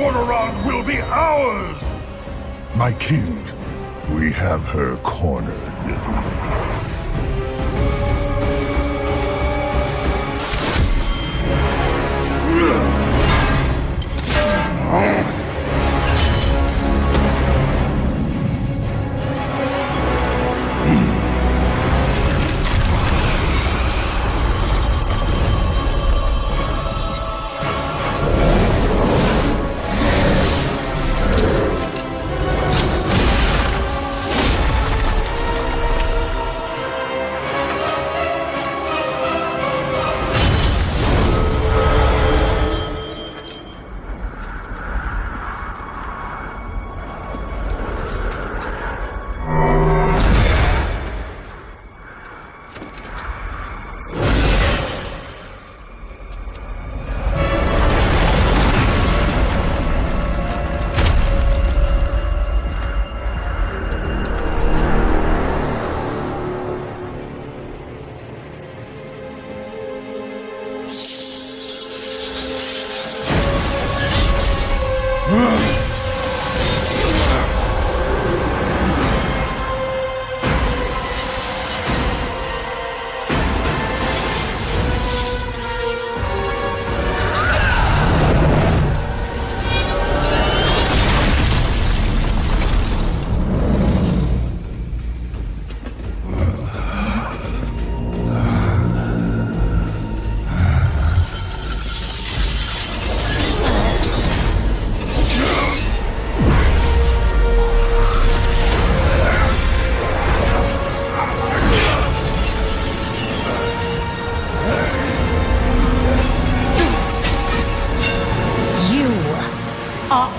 Azeroth will be ours! My king, we have her cornered.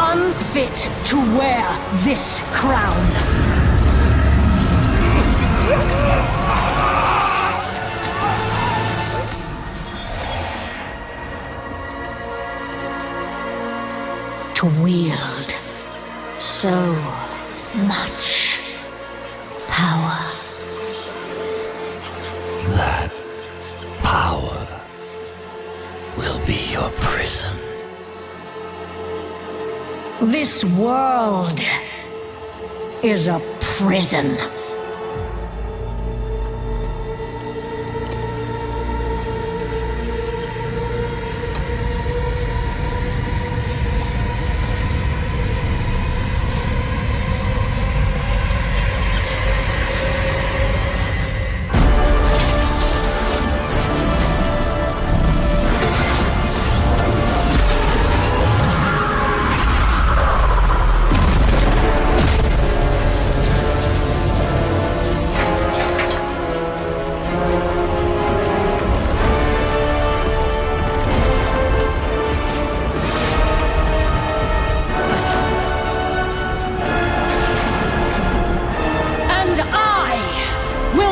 Unfit to wear this crown. To wield so much power. That power will be your prison. This world is a prison.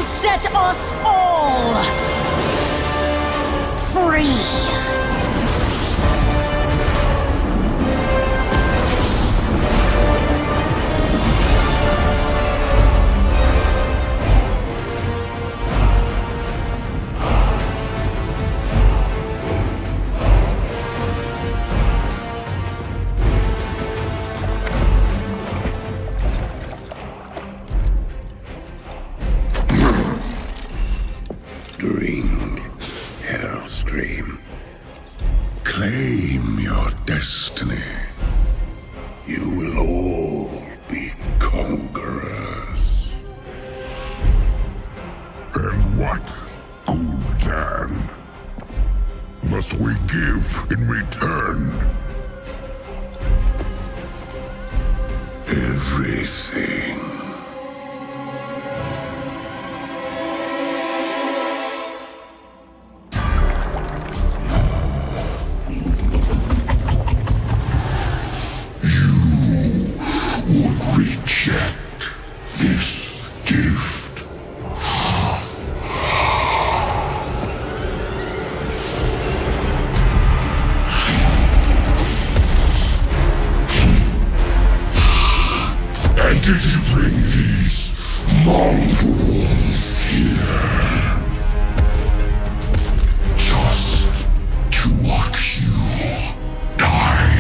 Set us all free. Drink, Hellscream. Claim your destiny. You will all be conquerors. And what, Gul'dan, must we give in return? Everything. Reject this gift. And did you bring these mongrels here just to watch you die?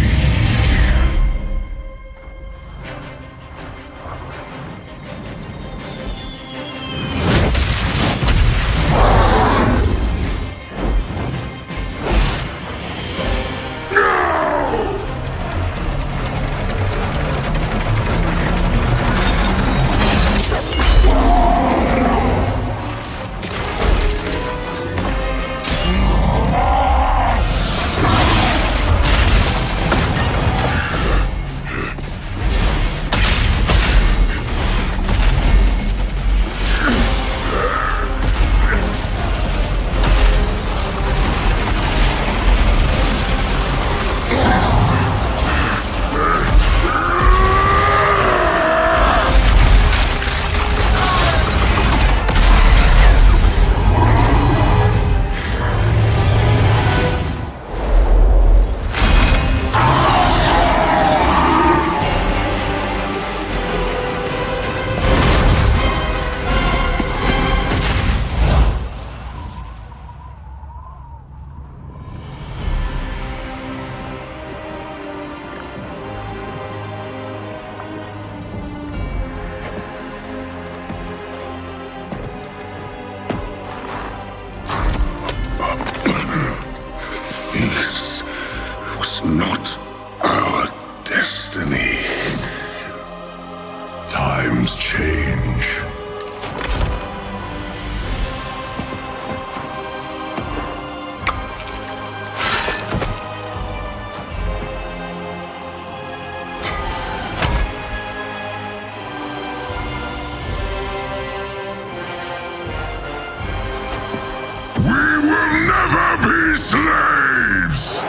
not our destiny. Times change. We will never be slaves!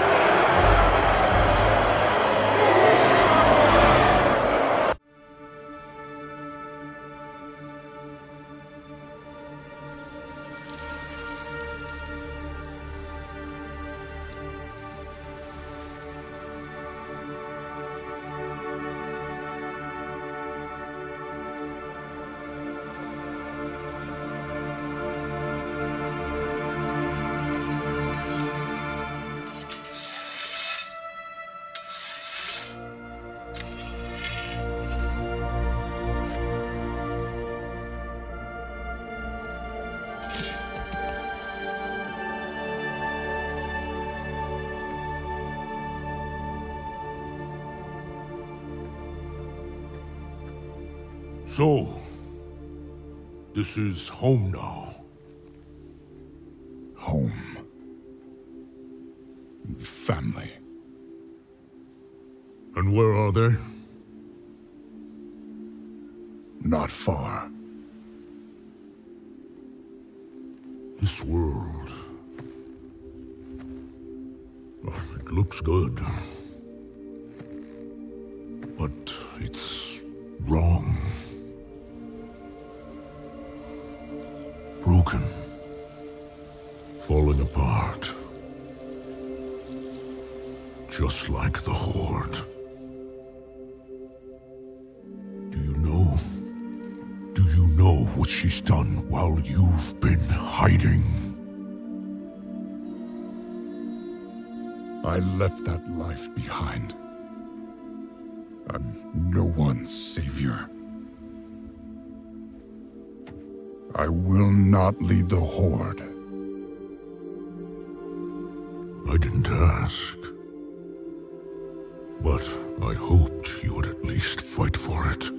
So, this is home now. Home. Family. And where are they? Not far. This world. Oh, it looks good. But it's wrong. Broken. Falling apart. Just like the Horde. Do you know? Do you know what she's done while you've been hiding? I left that life behind. I'm no one's savior. I will not lead the Horde. I didn't ask. But I hoped you would at least fight for it.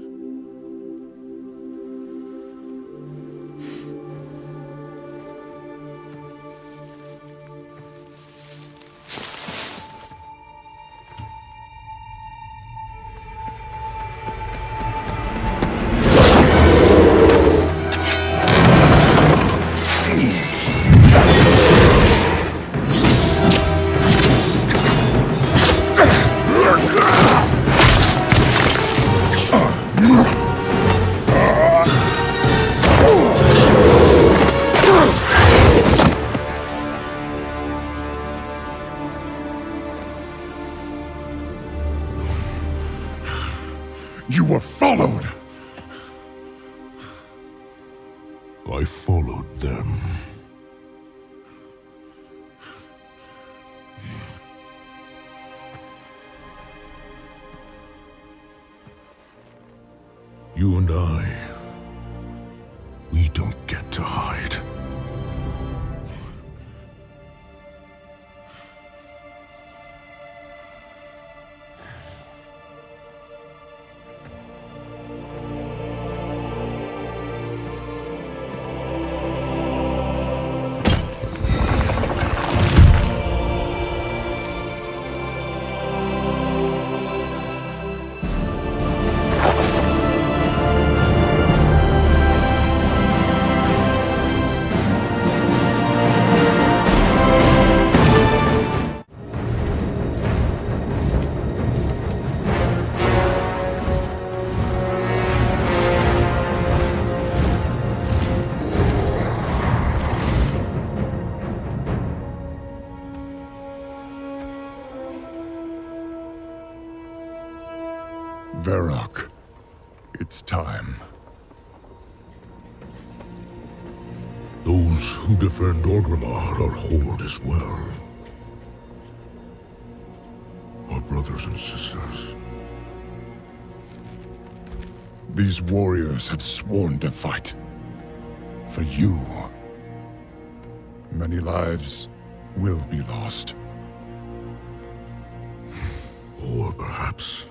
You were followed! I followed them. You and I, we don't get to hide. Varrock, it's time. Those who defend Orgrimmar are Horde as well. Our brothers and sisters. These warriors have sworn to fight. For you. Many lives will be lost. Or perhaps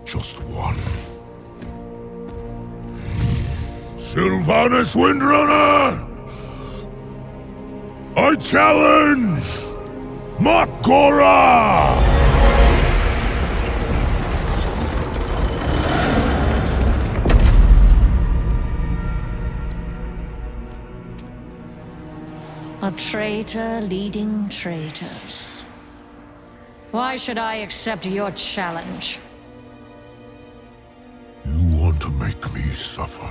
just one. Sylvanas Windrunner! I challenge Makora! A traitor leading traitors. Why should I accept your challenge? You want to make me suffer.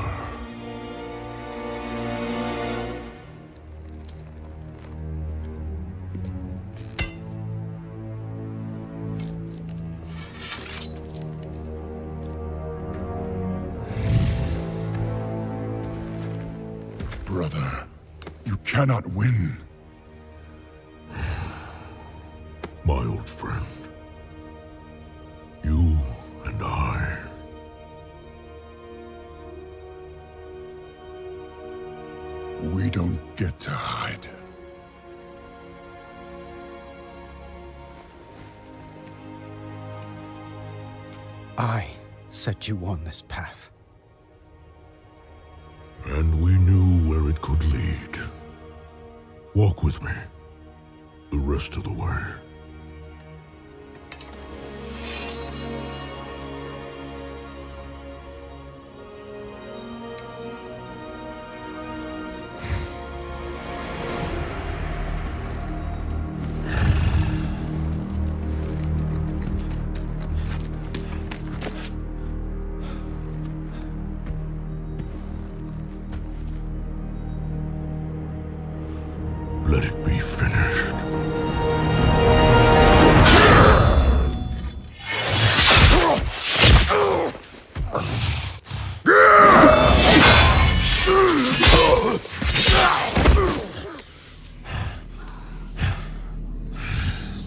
Brother, you cannot win. My old friend. You and I. We don't get to hide. I set you on this path. And we knew where it could lead. Walk with me. The rest of the way. Let it be finished.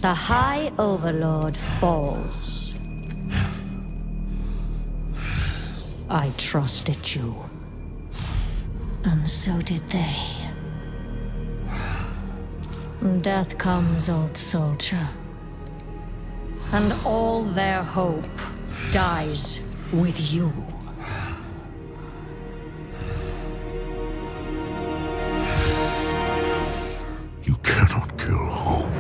The High Overlord falls. I trusted you. And so did they. Death comes, old soldier. And all their hope dies with you. You cannot kill hope.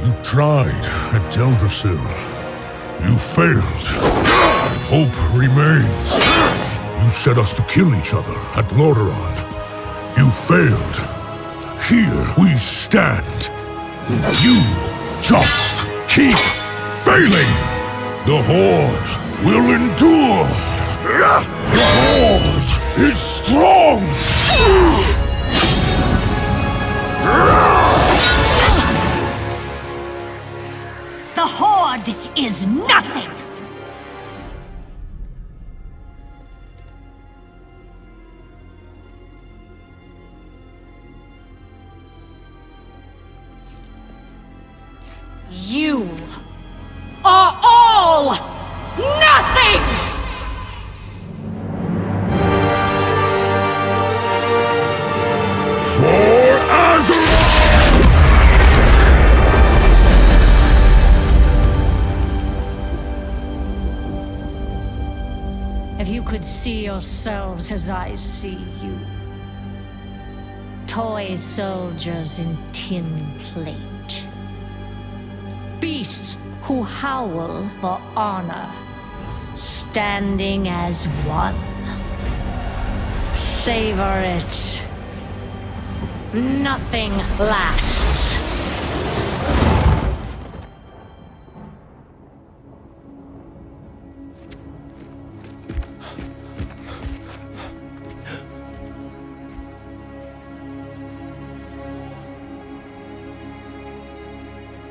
You tried at Teldrassil. You failed. Hope remains. You set us to kill each other at Lordaeron. You failed. Here we stand. You just keep failing. The Horde will endure. The Horde is strong. The Horde is nothing! You are all nothing! For Azeroth! If you could see yourselves as I see you. Toy soldiers in tin plate. Beasts who howl for honor, standing as one. Savor it. Nothing lasts.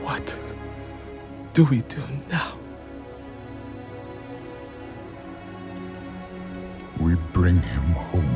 What do we do now? We bring him home.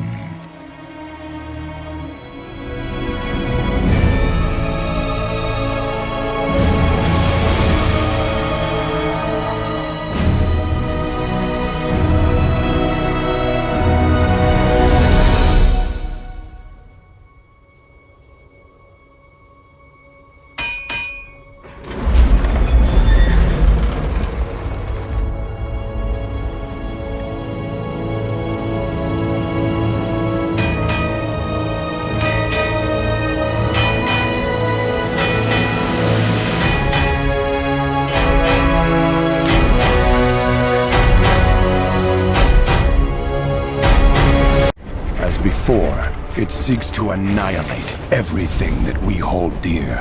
before, it seeks to annihilate everything that we hold dear.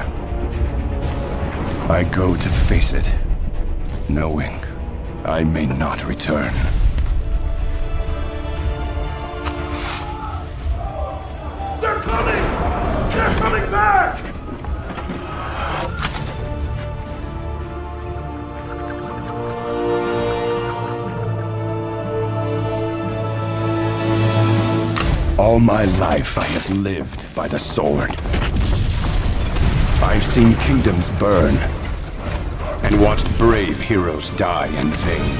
I go to face it, knowing I may not return. They're coming! They're coming back! All my life I have lived by the sword. I've seen kingdoms burn, and watched brave heroes die in vain.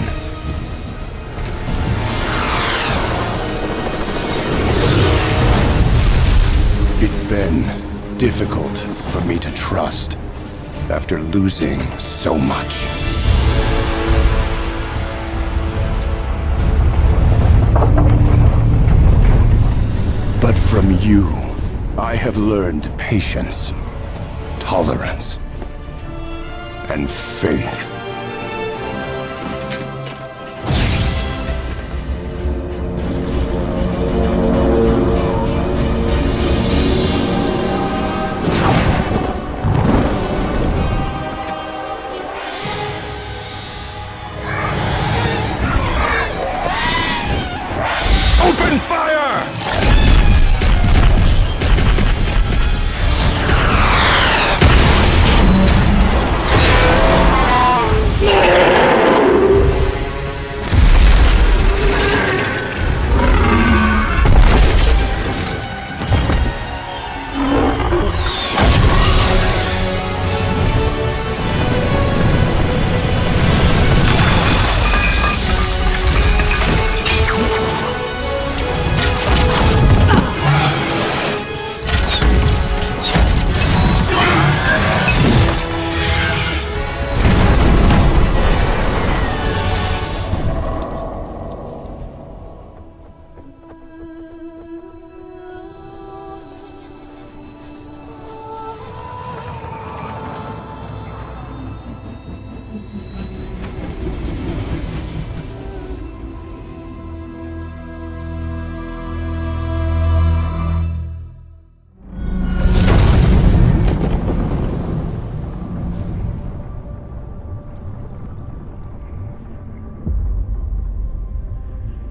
It's been difficult for me to trust after losing so much. But from you, I have learned patience, tolerance, and faith. Open fire!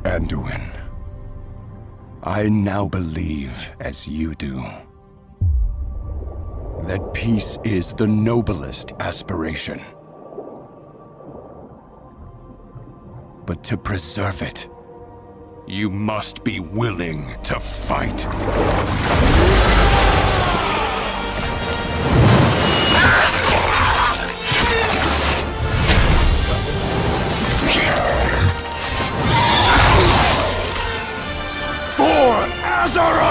Anduin, I now believe, as you do, that peace is the noblest aspiration. But to preserve it, you must be willing to fight. For Azeroth!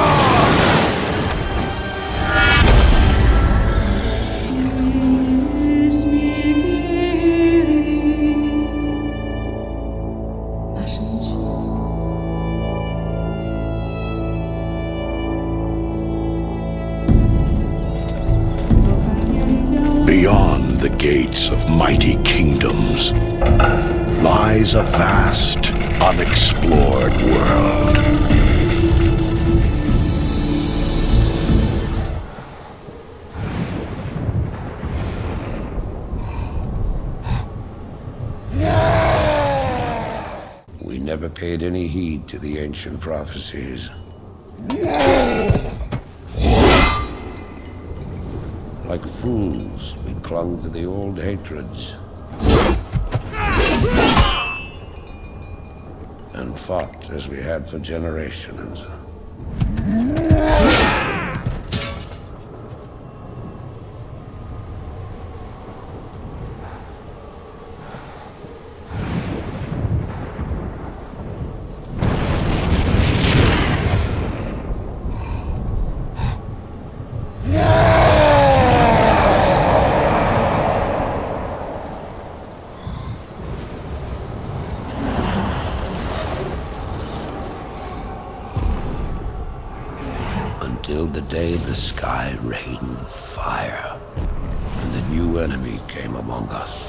Beyond the gates of mighty kingdoms lies a vast, unexplored world. We never paid any heed to the ancient prophecies. Like fools, we clung to the old hatreds. And fought as we had for generations. Until the day the sky rained fire, and the new enemy came among us.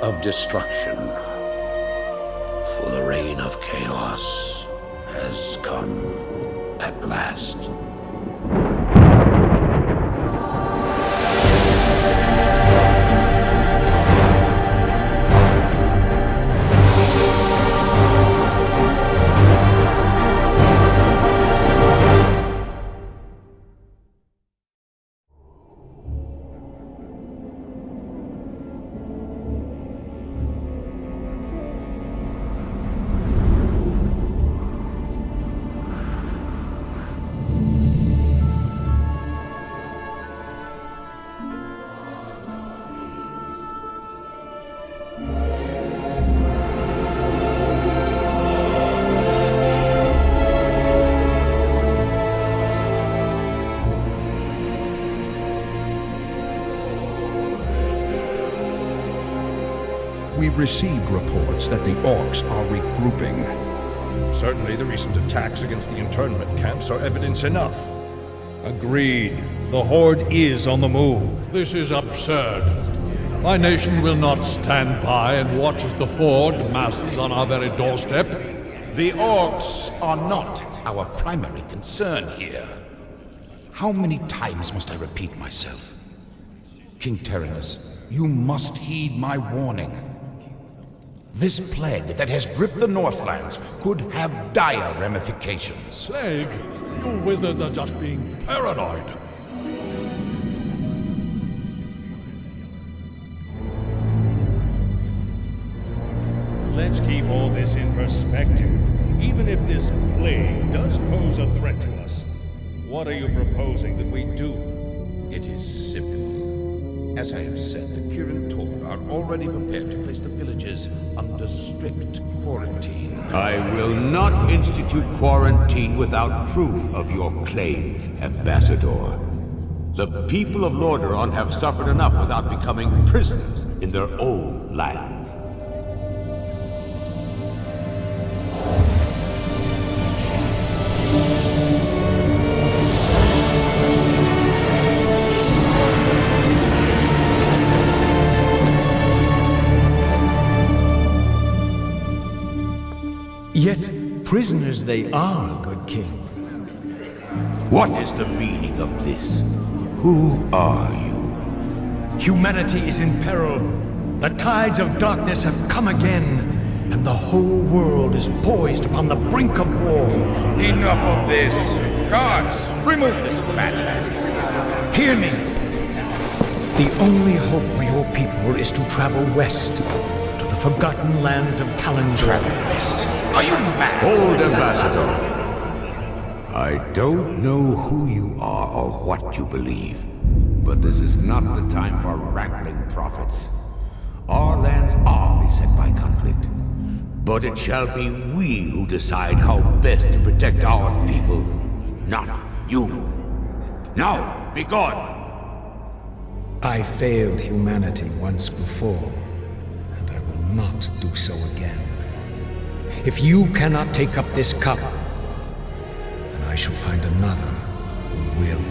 of destruction. For the reign of chaos has come at last. We've received reports that the orcs are regrouping. Certainly the recent attacks against the internment camps are evidence enough. Agreed. The Horde is on the move. This is absurd. My nation will not stand by and watch as the Horde masses on our very doorstep. The orcs are not our primary concern here. How many times must I repeat myself? King Tyrannus, you must heed my warning. This plague that has gripped the Northlands could have dire ramifications. Plague? You wizards are just being paranoid. Let's keep all this in perspective. Even if this plague does pose a threat to us, what are you proposing that we do? It is simple. As I have said, the Kirin Tor are already prepared to place the villages under strict quarantine. I will not institute quarantine without proof of your claims, Ambassador. The people of Lordaeron have suffered enough without becoming prisoners in their own lands. Yet prisoners they are, good king. What is the meaning of this? Who are you? Humanity is in peril. The tides of darkness have come again, and the whole world is poised upon the brink of war. Enough of this! Guards, remove this madman! Hear me! The only hope for your people is to travel west, to the forgotten lands of Kalandor. Travel west? Are you mad? Hold, Ambassador. I don't know who you are or what you believe, but this is not the time for wrangling prophets. Our lands are beset by conflict, but it shall be we who decide how best to protect our people, not you. Now, be gone! I failed humanity once before, and I will not do so again. If you cannot take up this cup, then I shall find another who will.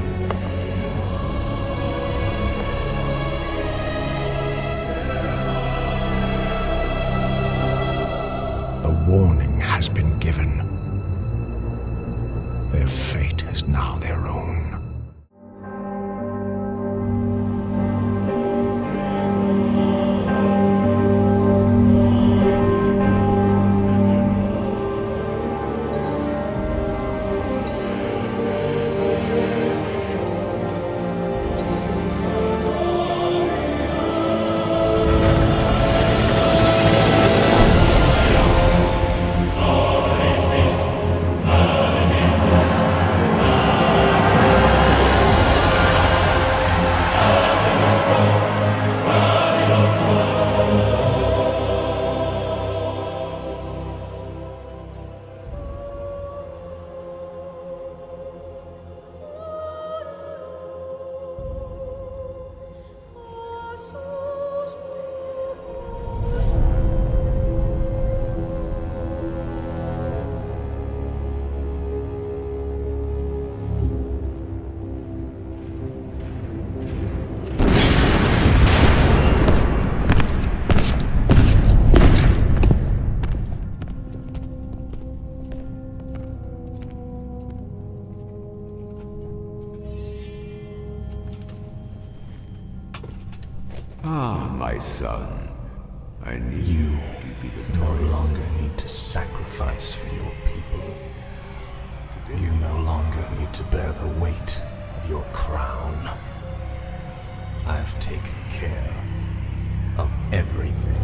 The warning has been given. Their fate is now their own. my son. I need You to be no victorious. longer need to sacrifice for your people. You no longer need to bear the weight of your crown. I've taken care of everything.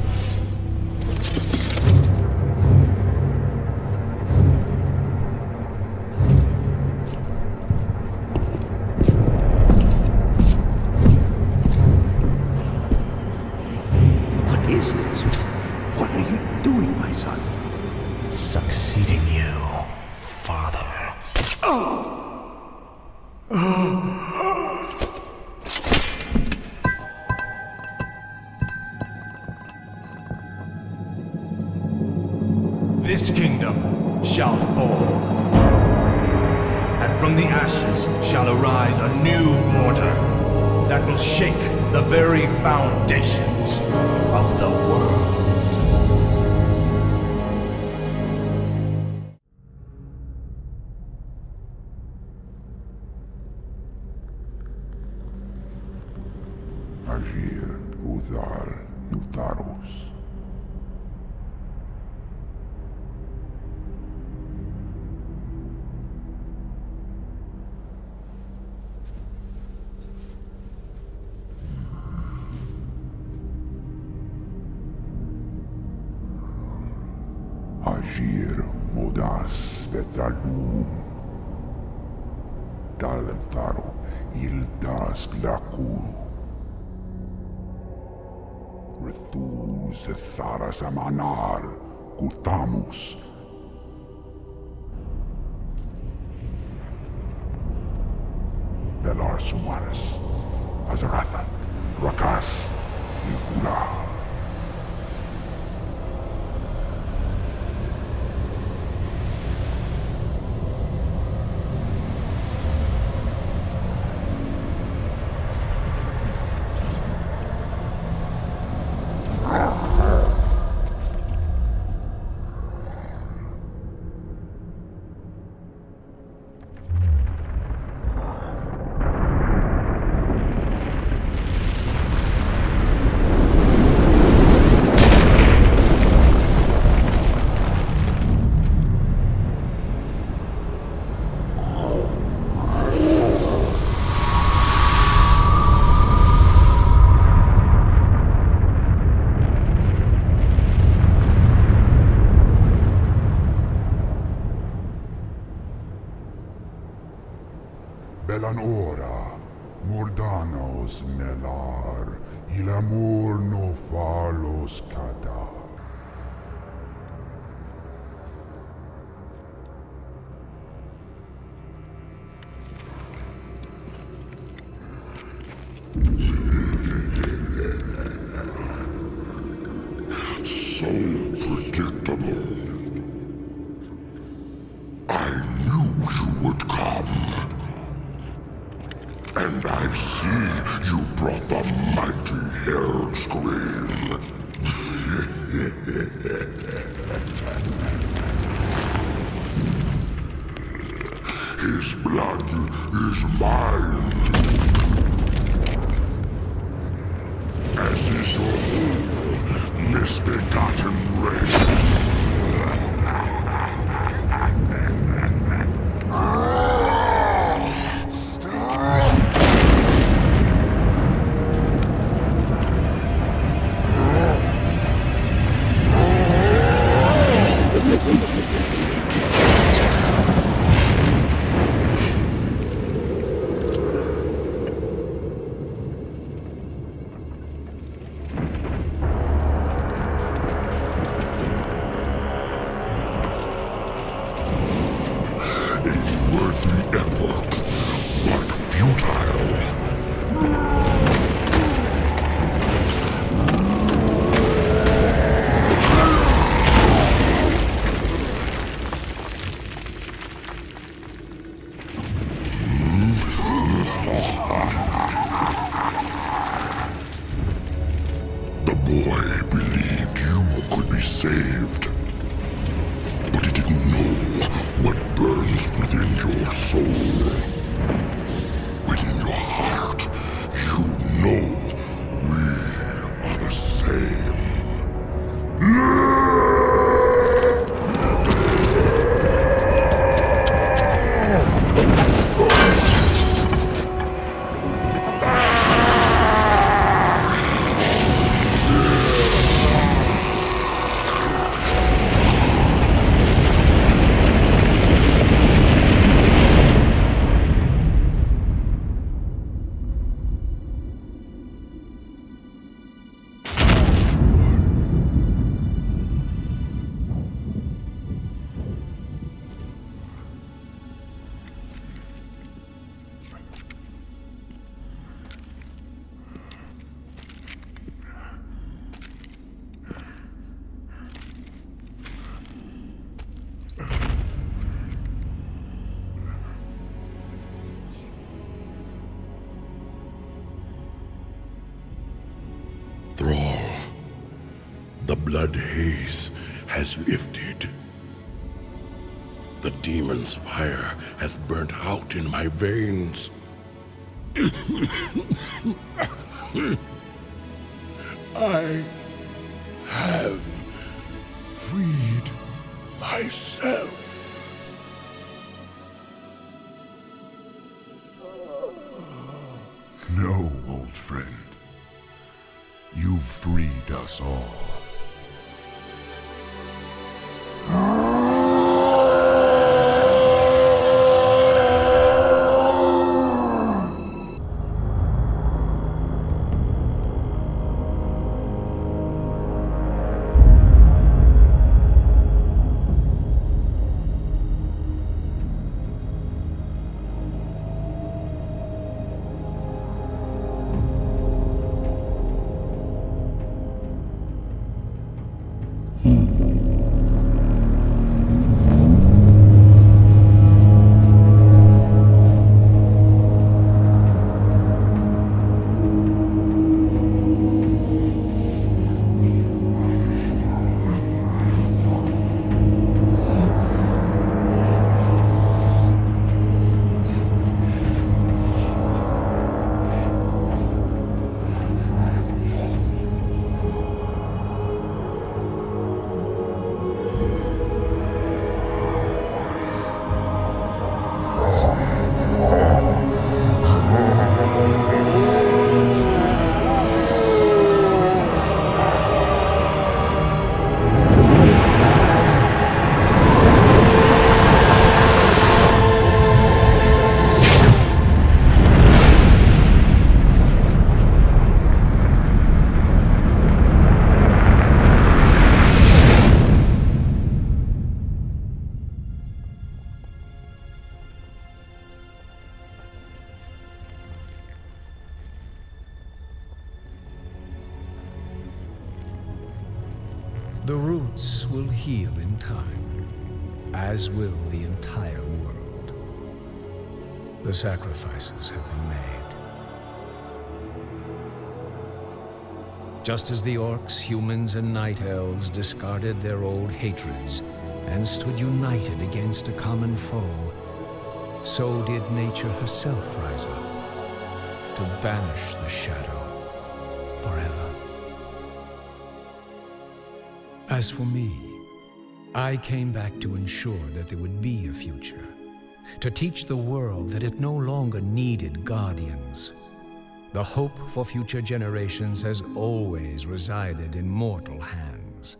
What is this? What are you doing, my son? Succeeding you, Father. This kingdom shall fall, and from the ashes shall arise a new order that will shake the very foundations of the world. Agir, Udal, Nutarus. Agir, Modas, Vetralu. Dalentaro, Ildas, Glaku. Retul, Zetharas, Amanar, Kutamus. Belar Sumaris, Azeroth, Rakas, Ilkula. Belanora, Mordanos Melar, il amor no falos cada. So predictable. I knew you would come. And I see you brought the mighty Herald Scream. His blood is mine. As is your whole misbegotten race. blood haze has lifted. The demon's fire has burnt out in my veins. I have freed myself. No, old friend. You've freed us all. The roots will heal in time, as will the entire world. The sacrifices have been made. Just as the orcs, humans, and night elves discarded their old hatreds and stood united against a common foe, so did nature herself rise up to banish the shadow forever. As for me, I came back to ensure that there would be a future, to teach the world that it no longer needed guardians. The hope for future generations has always resided in mortal hands.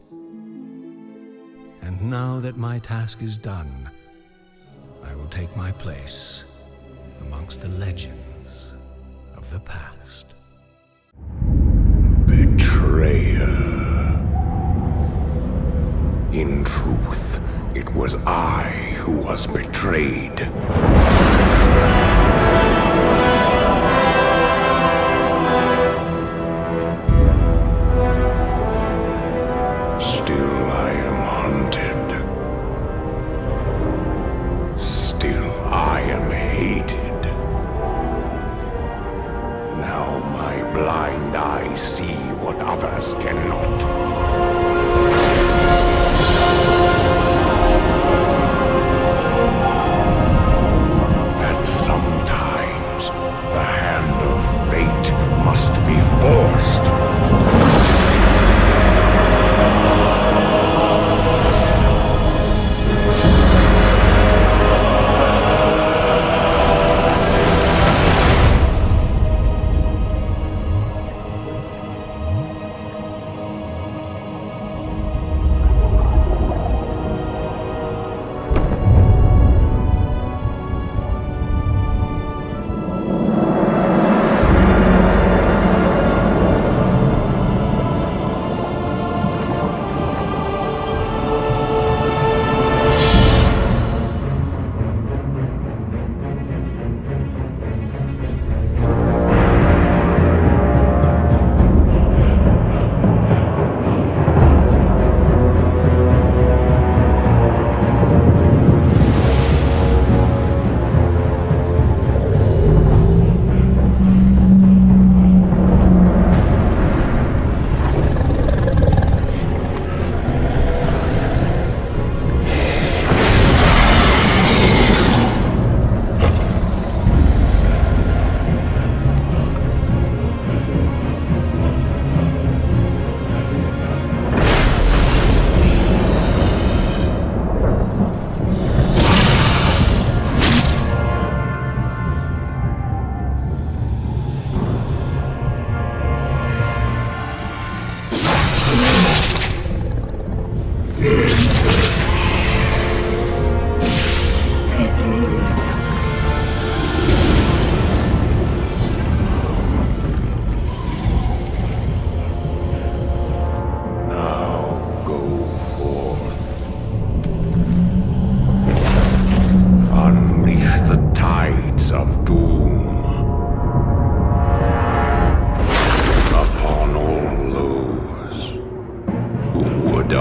And now that my task is done, I will take my place amongst the legends of the past. Betrayer. In truth, it was I who was betrayed. Still I am hunted. Still I am hated. Now my blind eyes see what others cannot. Sometimes the hand of fate must be forced.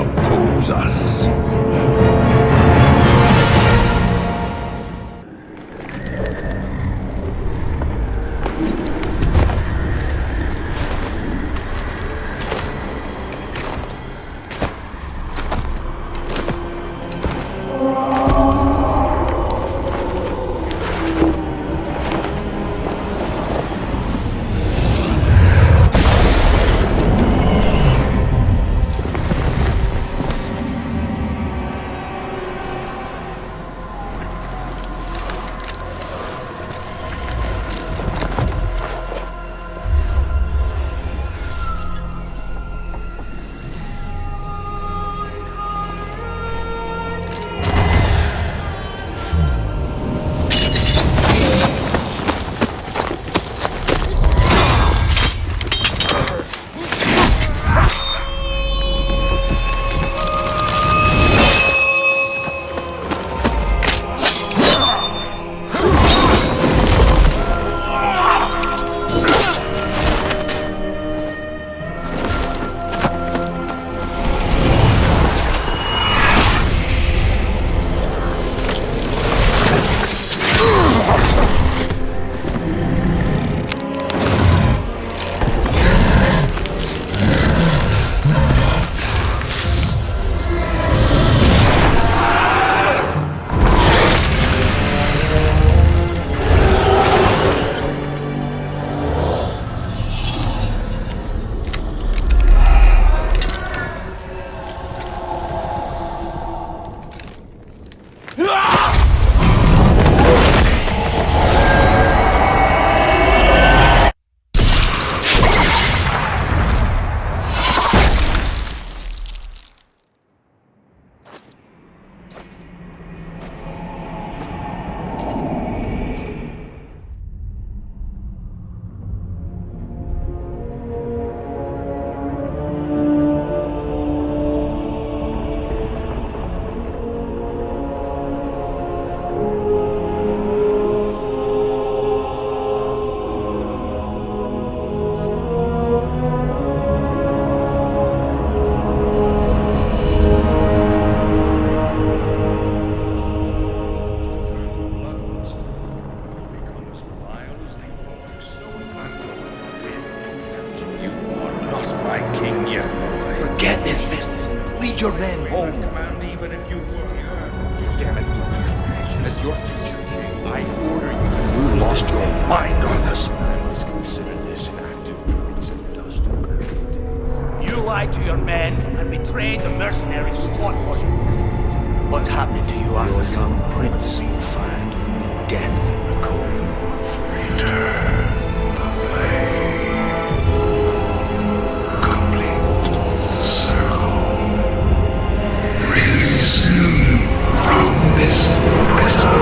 oppose us. Your men home. Command even if you were. Damn it, as your future king, I order you. You lost your mind on this. I must consider this an act of treason, dust. You lied to your men and betrayed the mercenaries who fought for you. What's happening to you, Arthur? Your young prince will find only death in the cold. Return the blade. Complete circle. Release me from this prison.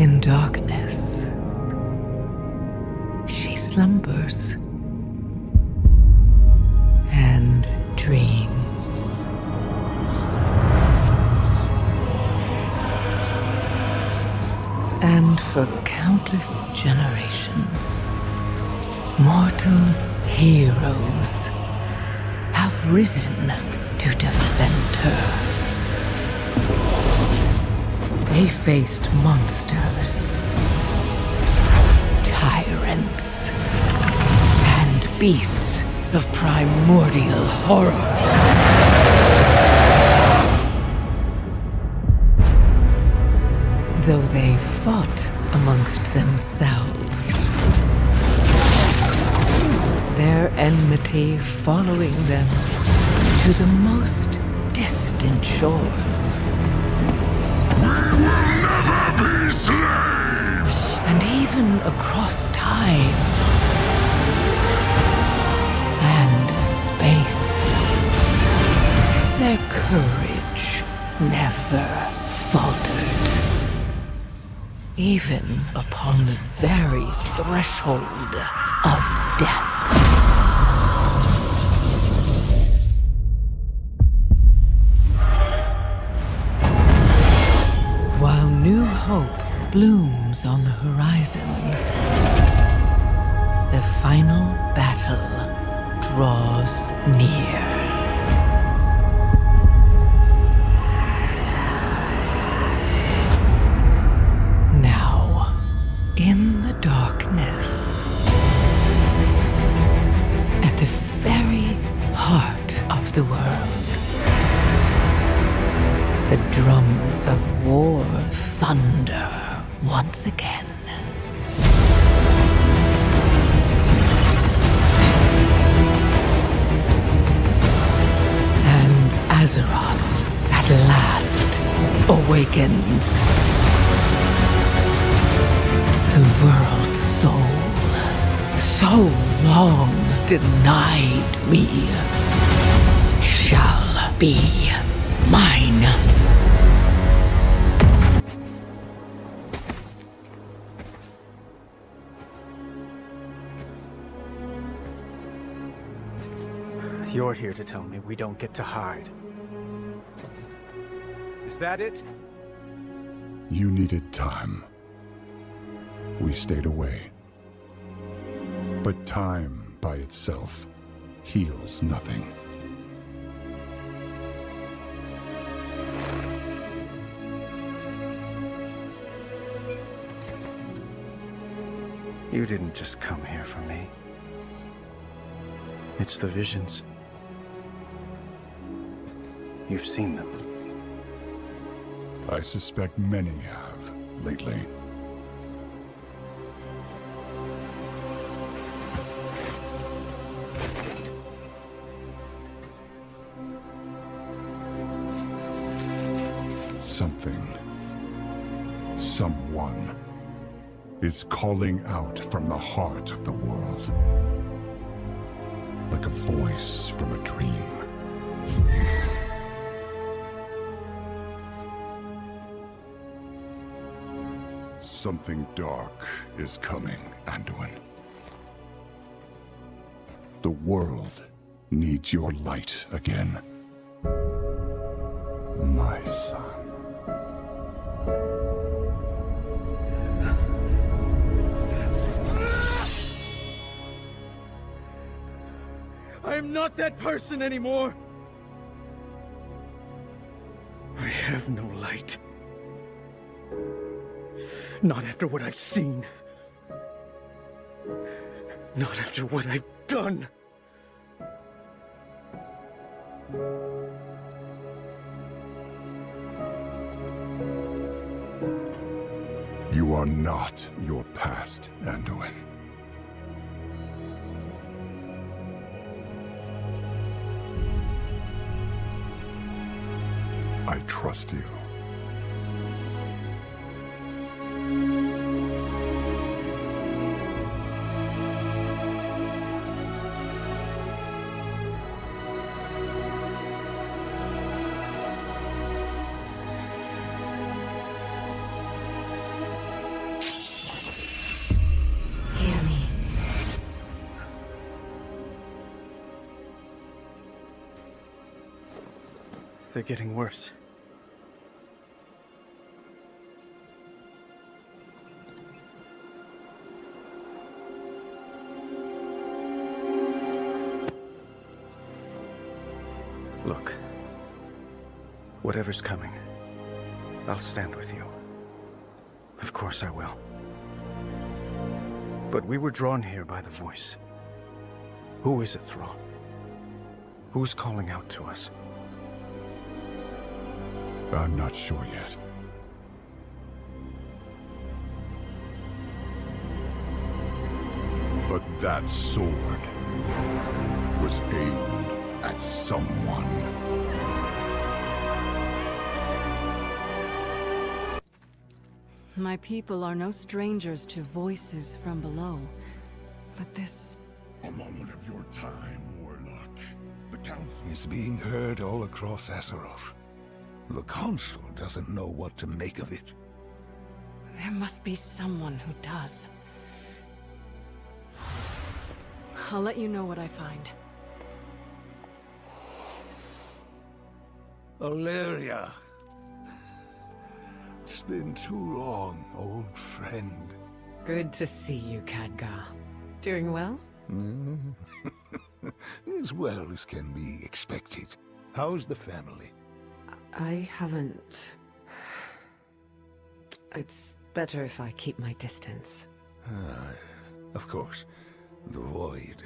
In darkness, she slumbers and dreams. And for countless generations, mortal heroes have risen to defend her. They faced monsters, tyrants, and beasts of primordial horror. Though they fought amongst themselves, their enmity following them to the most distant shores. We will never be slaves! And even across time and space, their courage never faltered. Even upon the very threshold of death. While new hope blooms on the horizon, the final battle draws near. Now, in the darkness, at the very heart of the world, the drums of war thunder once again. And Azeroth at last awakens. The Worldsoul, so long denied me, shall be mine. You're here to tell me we don't get to hide. Is that it? You needed time. We stayed away. But time by itself heals nothing. You didn't just come here for me. It's the visions. You've seen them. I suspect many have, lately. Something, someone, is calling out from the heart of the world. Like a voice from a dream. Something dark is coming, Anduin. The world needs your light again. My son. I'm not that person anymore! I have no light. Not after what I've seen. Not after what I've done. You are not your past, Anduin. I trust you. They're getting worse. Look, whatever's coming, I'll stand with you. Of course I will. But we were drawn here by the voice. Who is it, Thrall? Who's calling out to us? I'm not sure yet. But that sword was aimed at someone. My people are no strangers to voices from below. But this... A moment of your time, Warlock. The Council is being heard all across Azeroth. The Council doesn't know what to make of it. There must be someone who does. I'll let you know what I find. Valeria. It's been too long, old friend. Good to see you, Khadgar. Doing well? As well as can be expected. How's the family? I haven't... It's better if I keep my distance. Of course. The Void.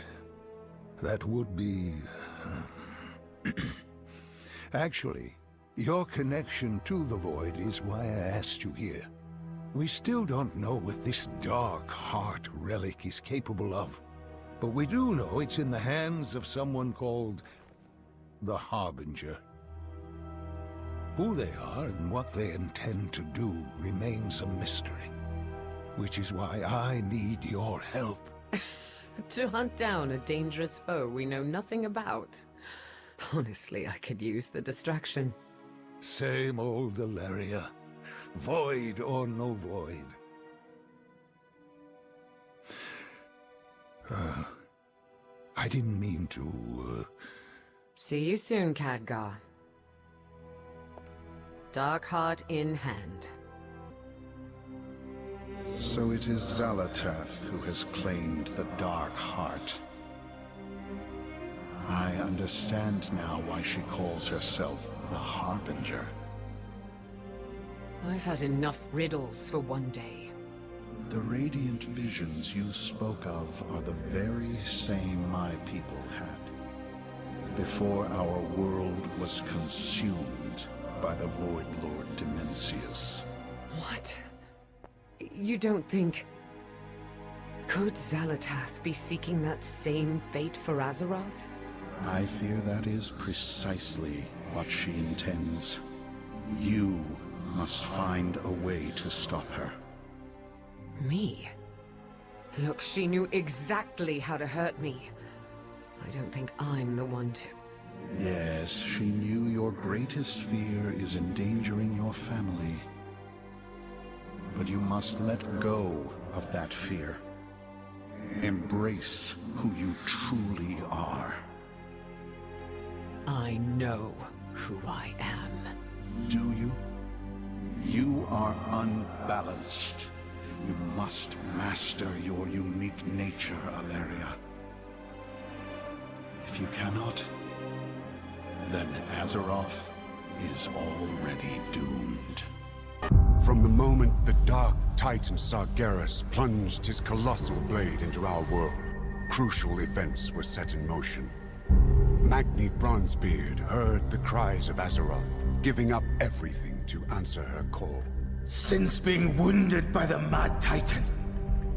That would be... Actually, your connection to the Void is why I asked you here. We still don't know what this Dark Heart relic is capable of. But we do know it's in the hands of someone called the Harbinger. Who they are and what they intend to do remains a mystery. Which is why I need your help. To hunt down a dangerous foe we know nothing about. Honestly, I could use the distraction. Same old Valeria. Void or no void. I didn't mean to, See you soon, Khadgar. Darkheart in hand. So it is Xal'atath who has claimed the Dark Heart. I understand now why she calls herself the Harbinger. I've had enough riddles for one day. The radiant visions you spoke of are the very same my people had, before our world was consumed by the Void Lord Dimensius. What? You don't think... Could Xal'atath be seeking that same fate for Azeroth? I fear that is precisely what she intends. You must find a way to stop her. Me? Look, she knew exactly how to hurt me. I don't think I'm the one to... Yes, she knew your greatest fear is endangering your family. But you must let go of that fear. Embrace who you truly are. I know who I am. Do you? You are unbalanced. You must master your unique nature, Valeria. If you cannot, then Azeroth is already doomed. From the moment the Dark Titan Sargeras plunged his colossal blade into our world, crucial events were set in motion. Magni Bronzebeard heard the cries of Azeroth, giving up everything to answer her call. Since being wounded by the Mad Titan,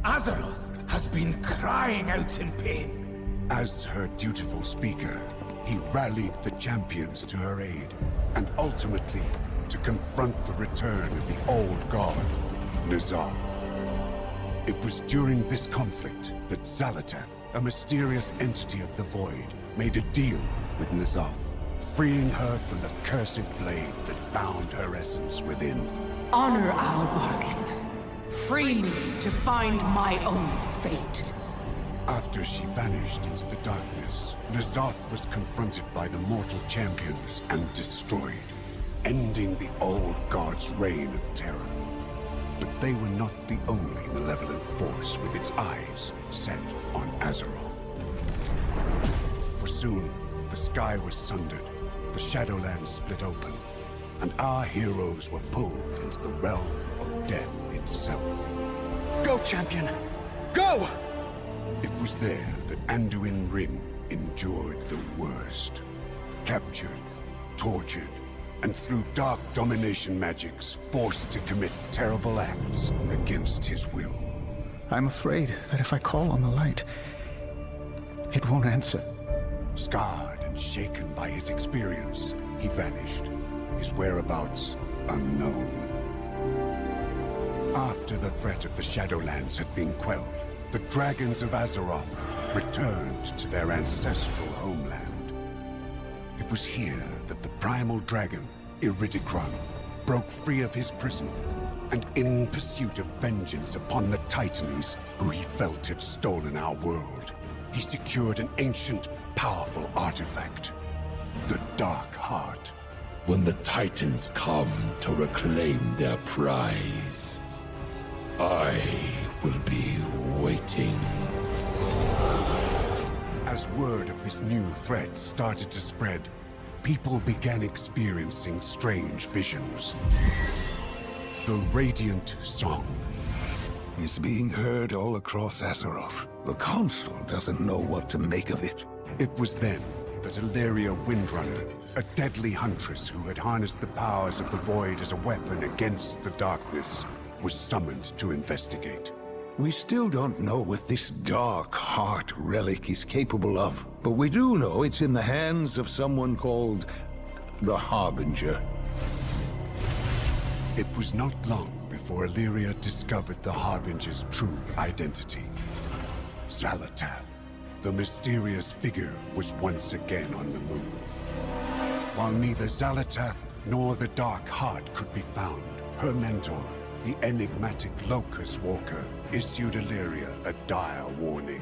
Azeroth has been crying out in pain. As her dutiful speaker, he rallied the champions to her aid, and ultimately to confront the return of the old god, N'Zoth. It was during this conflict that Xal'atath, a mysterious entity of the Void, made a deal with N'Zoth, freeing her from the cursed blade that bound her essence within. Honor our bargain. Free me to find my own fate. After she vanished into the darkness, N'Zoth was confronted by the mortal champions and destroyed, ending the old god's reign of terror. But they were not the only malevolent force with its eyes set on Azeroth. For soon, the sky was sundered, the Shadowlands split open, and our heroes were pulled into the realm of death itself. Go, champion! Go! It was there that Anduin Wrynn endured the worst. Captured, tortured, and through dark domination magics, forced to commit terrible acts against his will. I'm afraid that if I call on the light, it won't answer. Scarred and shaken by his experience, he vanished, his whereabouts unknown. After the threat of the Shadowlands had been quelled, the dragons of Azeroth returned to their ancestral homeland. It was here that the primal dragon, Iridikron, broke free of his prison, and in pursuit of vengeance upon the Titans who he felt had stolen our world, he secured an ancient, powerful artifact, the Dark Heart. When the Titans come to reclaim their prize, I will be waiting. As word of this new threat started to spread, people began experiencing strange visions. The Radiant Song is being heard all across Azeroth. The Council doesn't know what to make of it. It was then that Illyria Windrunner, a deadly huntress who had harnessed the powers of the Void as a weapon against the darkness, was summoned to investigate. We still don't know what this Dark Heart relic is capable of, but we do know it's in the hands of someone called the Harbinger. It was not long before Illyria discovered the Harbinger's true identity. Xal'atath, the mysterious figure, was once again on the move. While neither Xal'atath nor the Dark Heart could be found, her mentor, the enigmatic Locust Walker, issued Illyria a dire warning.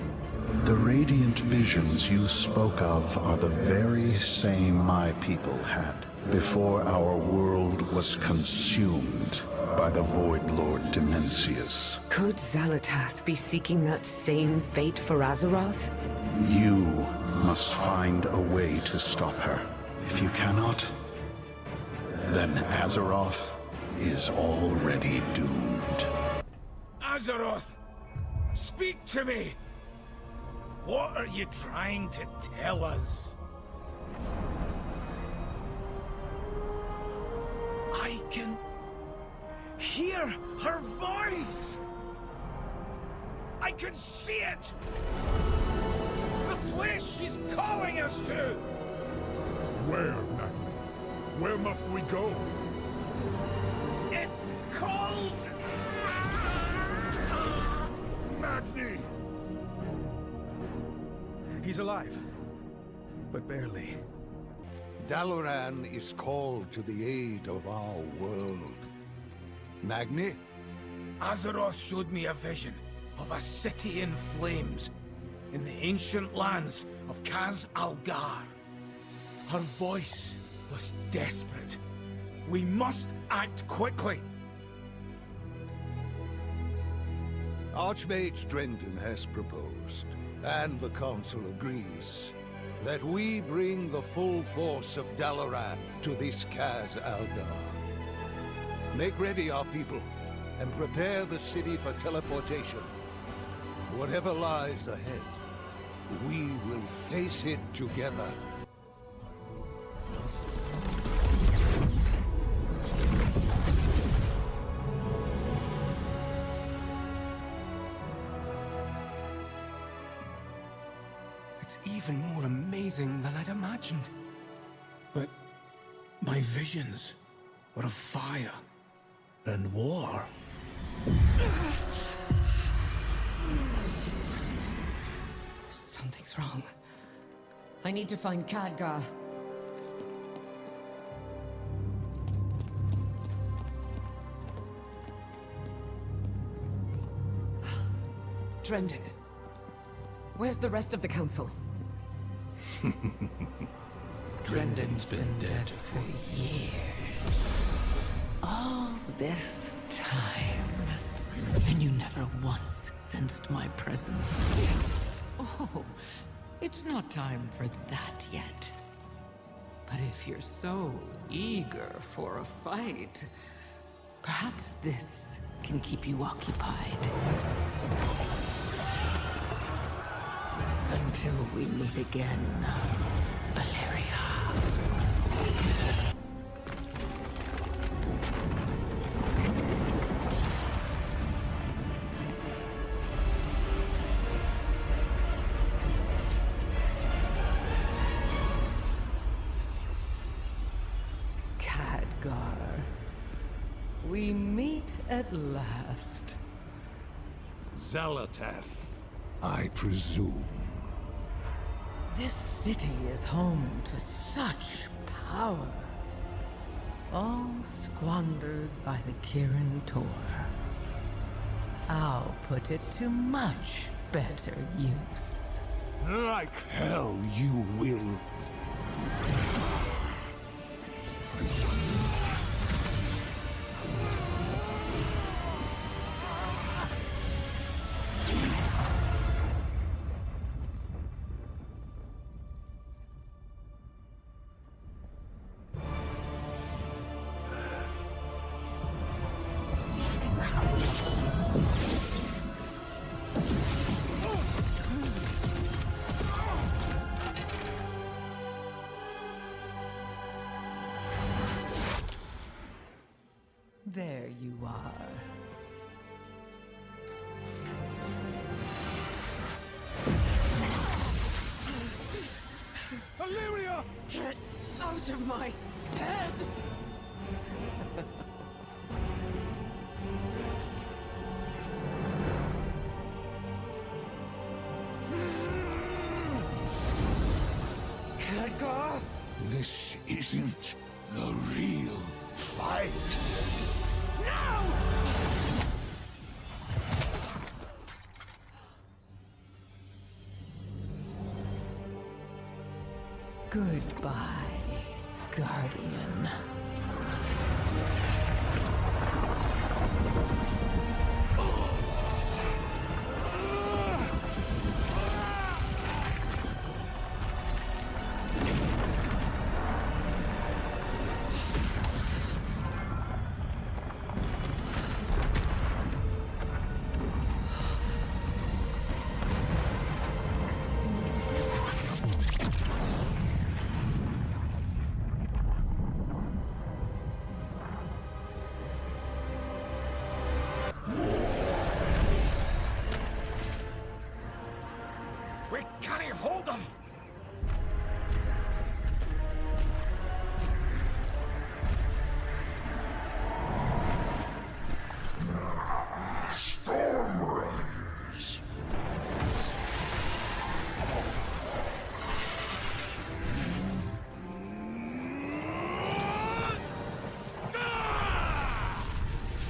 The radiant visions you spoke of are the very same my people had before our world was consumed by the Void Lord Dimensius. Could Xal'atath be seeking that same fate for Azeroth? You must find a way to stop her. If you cannot, then Azeroth is already doomed. Azeroth! Speak to me! What are you trying to tell us? I can hear her voice! I can see it! The place she's calling us to! Where, Magni? Where must we go? It's called... Magni! He's alive, but barely. Dalaran is called to the aid of our world. Magni? Azeroth showed me a vision of a city in flames in the ancient lands of Kaz Algar. Her voice was desperate. We must act quickly. Archmage Drendon has proposed, and the Council agrees, that we bring the full force of Dalaran to this Kaz Algar. Make ready, our people, and prepare the city for teleportation. Whatever lies ahead, we will face it together. It's even more amazing than I'd imagined. But my visions were of fire and war. Something's wrong. I need to find Khadgar. Drendon. Where's the rest of the council? Drenden's been dead for years. All this time, and you never once sensed my presence. Oh, it's not time for that yet. But if you're so eager for a fight, perhaps this can keep you occupied. Until we meet again, Valeria. We meet at last. Xalatath, I presume. This city is home to such power. All squandered by the Kirin Tor. I'll put it to much better use. Like hell you will. There you are. Valeria! Get out of my head! Khadgar! This isn't the real fight. Goodbye, Guardian. We can't hold them! Storm Riders.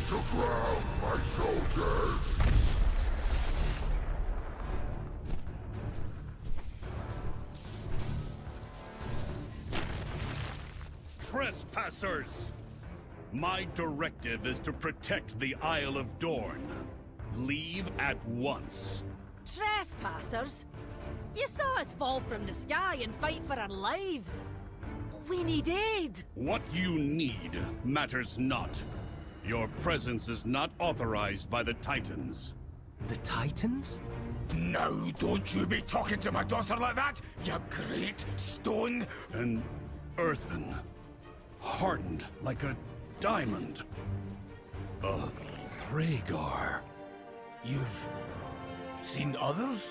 To ground, my soldiers! Trespassers! My directive is to protect the Isle of Dorne. Leave at once. Trespassers? You saw us fall from the sky and fight for our lives. We need aid. What you need matters not. Your presence is not authorized by the Titans. The Titans? Now, don't you be talking to my daughter like that, you great stone! An earthen, hardened like a diamond. A Thragar. You've seen others?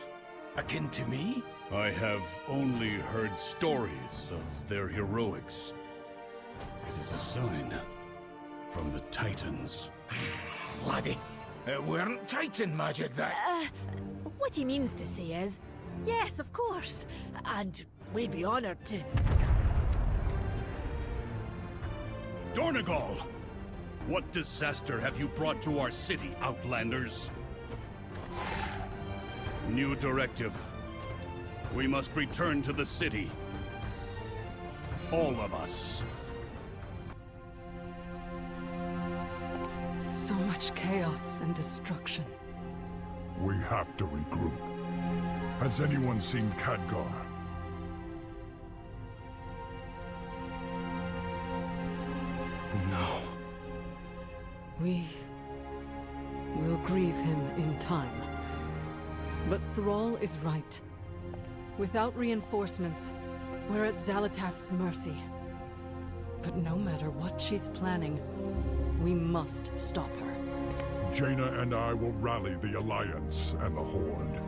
Akin to me? I have only heard stories of their heroics. It is a sign from the Titans. Laddie, it weren't Titan magic that... What he means to say is, yes, of course. And we'd be honored to... Dornegal! What disaster have you brought to our city, Outlanders? New directive. We must return to the city. All of us. So much chaos and destruction. We have to regroup. Has anyone seen Khadgar? No. We will grieve him in time. But Thrall is right. Without reinforcements, we're at Xalatath's mercy. But no matter what she's planning, we must stop her. Jaina and I will rally the Alliance and the Horde.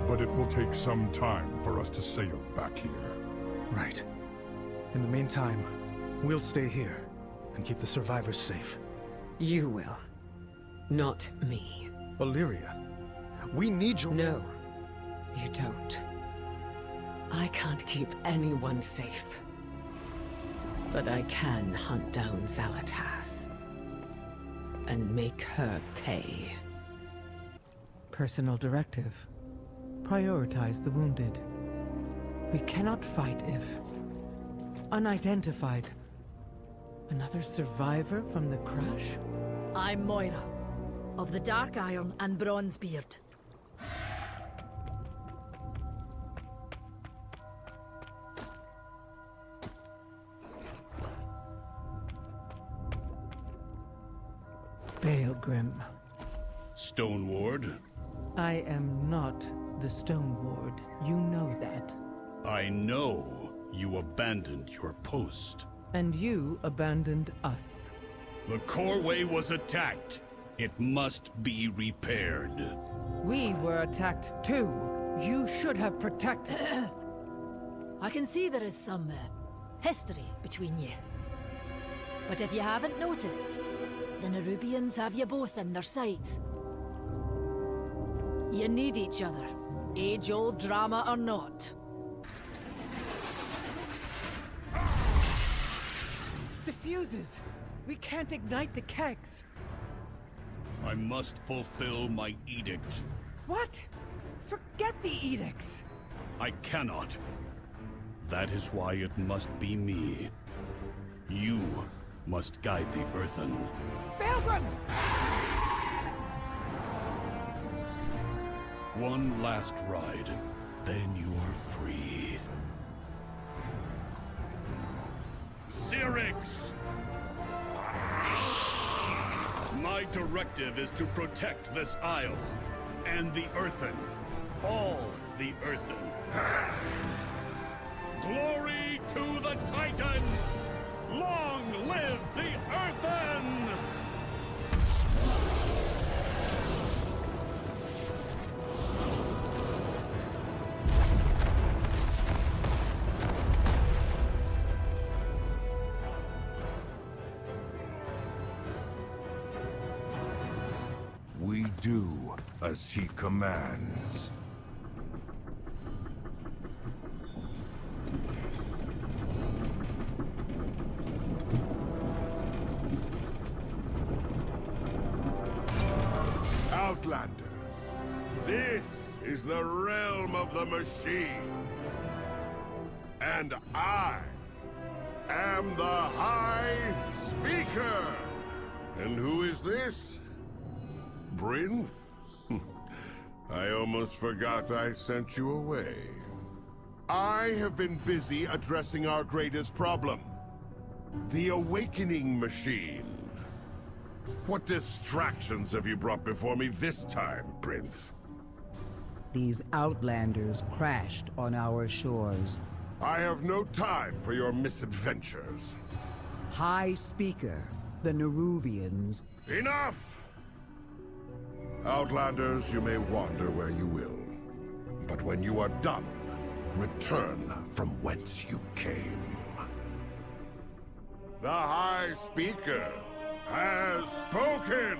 But it will take some time for us to sail back here. Right. In the meantime, we'll stay here and keep the survivors safe. You will. Not me. Illyria, we need your— No, you don't. I can't keep anyone safe. But I can hunt down Xalatath. And make her pay. Personal directive. Prioritize the wounded. We cannot fight if unidentified. Another survivor from the crash? I'm Moira, of the Dark Iron and Bronzebeard. Baelgrim. Stone Ward? I am not the Stone Ward. You know that. I know you abandoned your post. And you abandoned us. The Coreway was attacked. It must be repaired. We were attacked too. You should have protected. I can see there is some history between you. But if you haven't noticed, the Nerubians have you both in their sights. You need each other, age-old drama or not. The fuses! We can't ignite the kegs! I must fulfill my edict. What? Forget the edicts! I cannot. That is why it must be me. You must guide the Earthen. Baelgrim! One last ride, then you're free. Syrinx! My directive is to protect this isle, and the Earthen. All the Earthen. Glory to the Titans! Long live the Earthen! We do as he commands. Outlanders, this is the realm of the machine. And I am the High Speaker. And who is this? Brinth? I almost forgot I sent you away. I have been busy addressing our greatest problem. The Awakening Machine. What distractions have you brought before me this time, Brinth? These Outlanders crashed on our shores. I have no time for your misadventures. High Speaker, the Nerubians. Enough! Outlanders, you may wander where you will. But when you are done, return from whence you came. The High Speaker has spoken!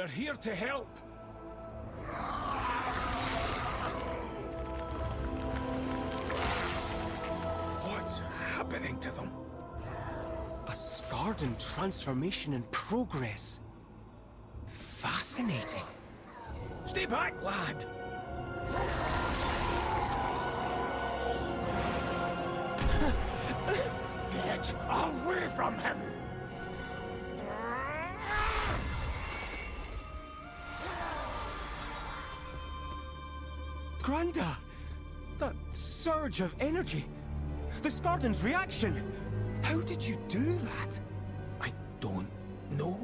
We're here to help. What's happening to them? A Skardan transformation in progress. Fascinating. Stay back, lad! Get away from him! Granda! That surge of energy! The Skardan's reaction! How did you do that? I don't know.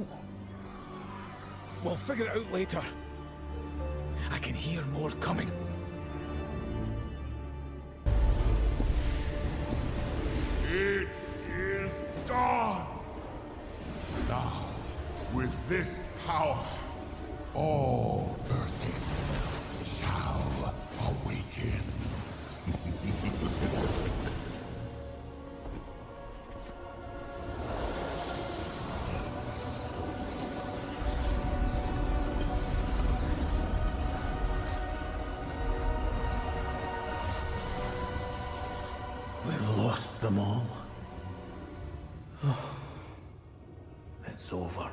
We'll figure it out later. I can hear more coming. It is done! Now, with this power, all Earthen shall awaken. We've lost them all. Oh, it's over.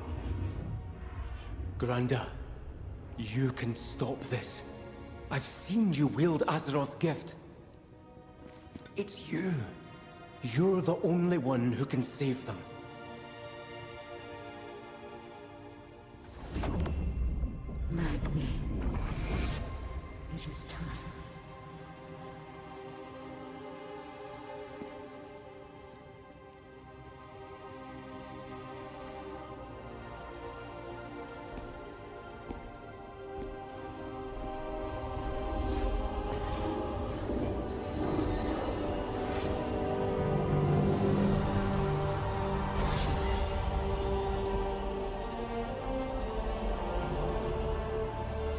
Granda, you can stop this. I've seen you wield Azeroth's gift. It's you. You're the only one who can save them. Magni. It is time.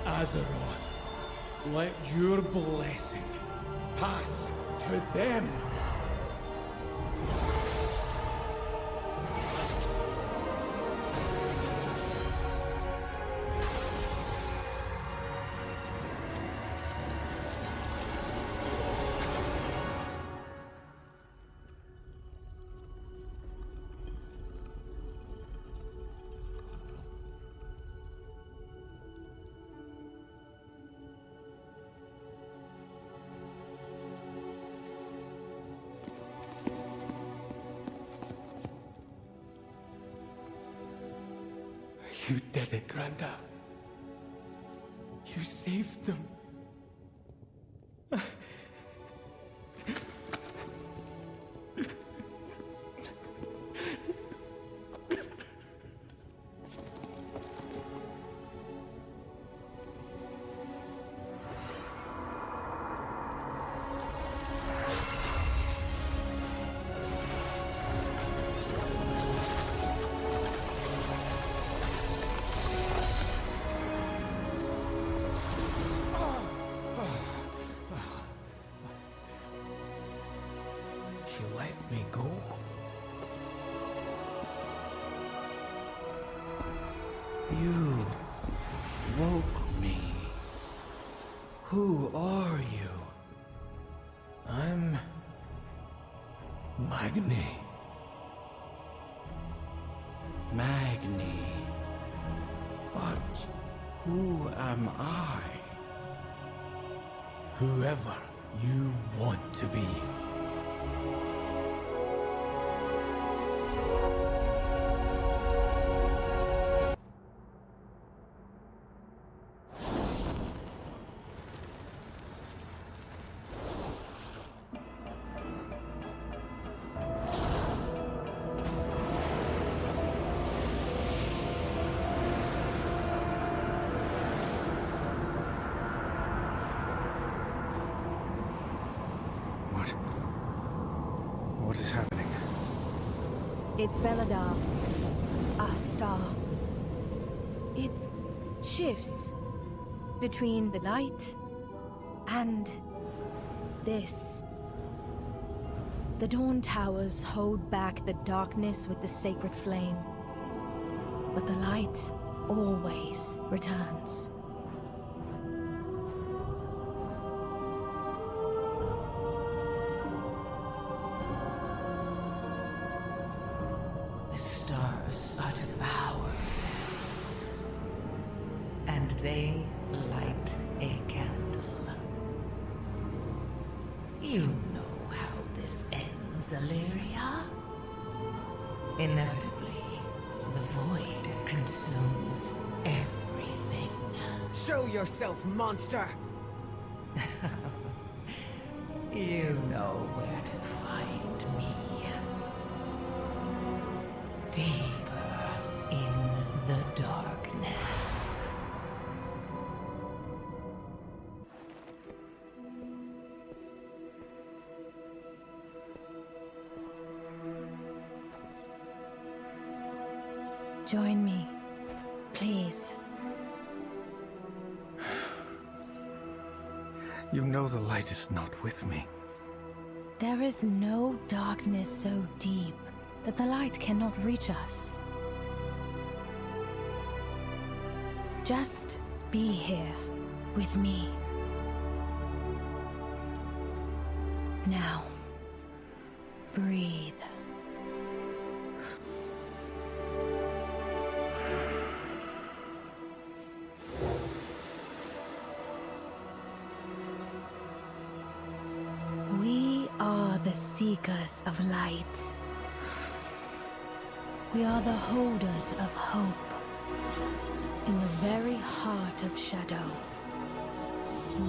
Azeroth, let your blessing pass to them. You did it, Granda. You saved them. She let me go. You woke me. Who are you? I'm Magni. Magni. But who am I? Whoever you want to be. What is happening? It's Beladar, our star. It shifts between the light and this. The Dawn Towers hold back the darkness with the sacred flame, but the light always returns. The stars are devoured, and they light a candle. You know how this ends, Illyria. Inevitably, the void consumes everything. Show yourself, monster! You know where to find me. Deeper in the darkness. Join me, please. You know the light is not with me. There is no darkness so deep that the light cannot reach us. Just be here with me. Now, breathe. We are the seekers of light. We are the holders of hope. In the very heart of shadow,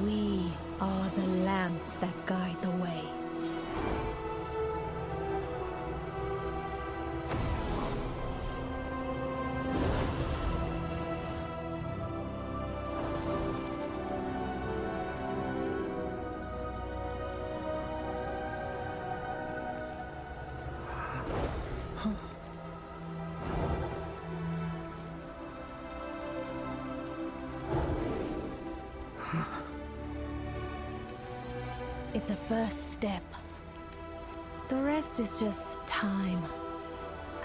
we are the lamps that guide the way. It's a first step. The rest is just time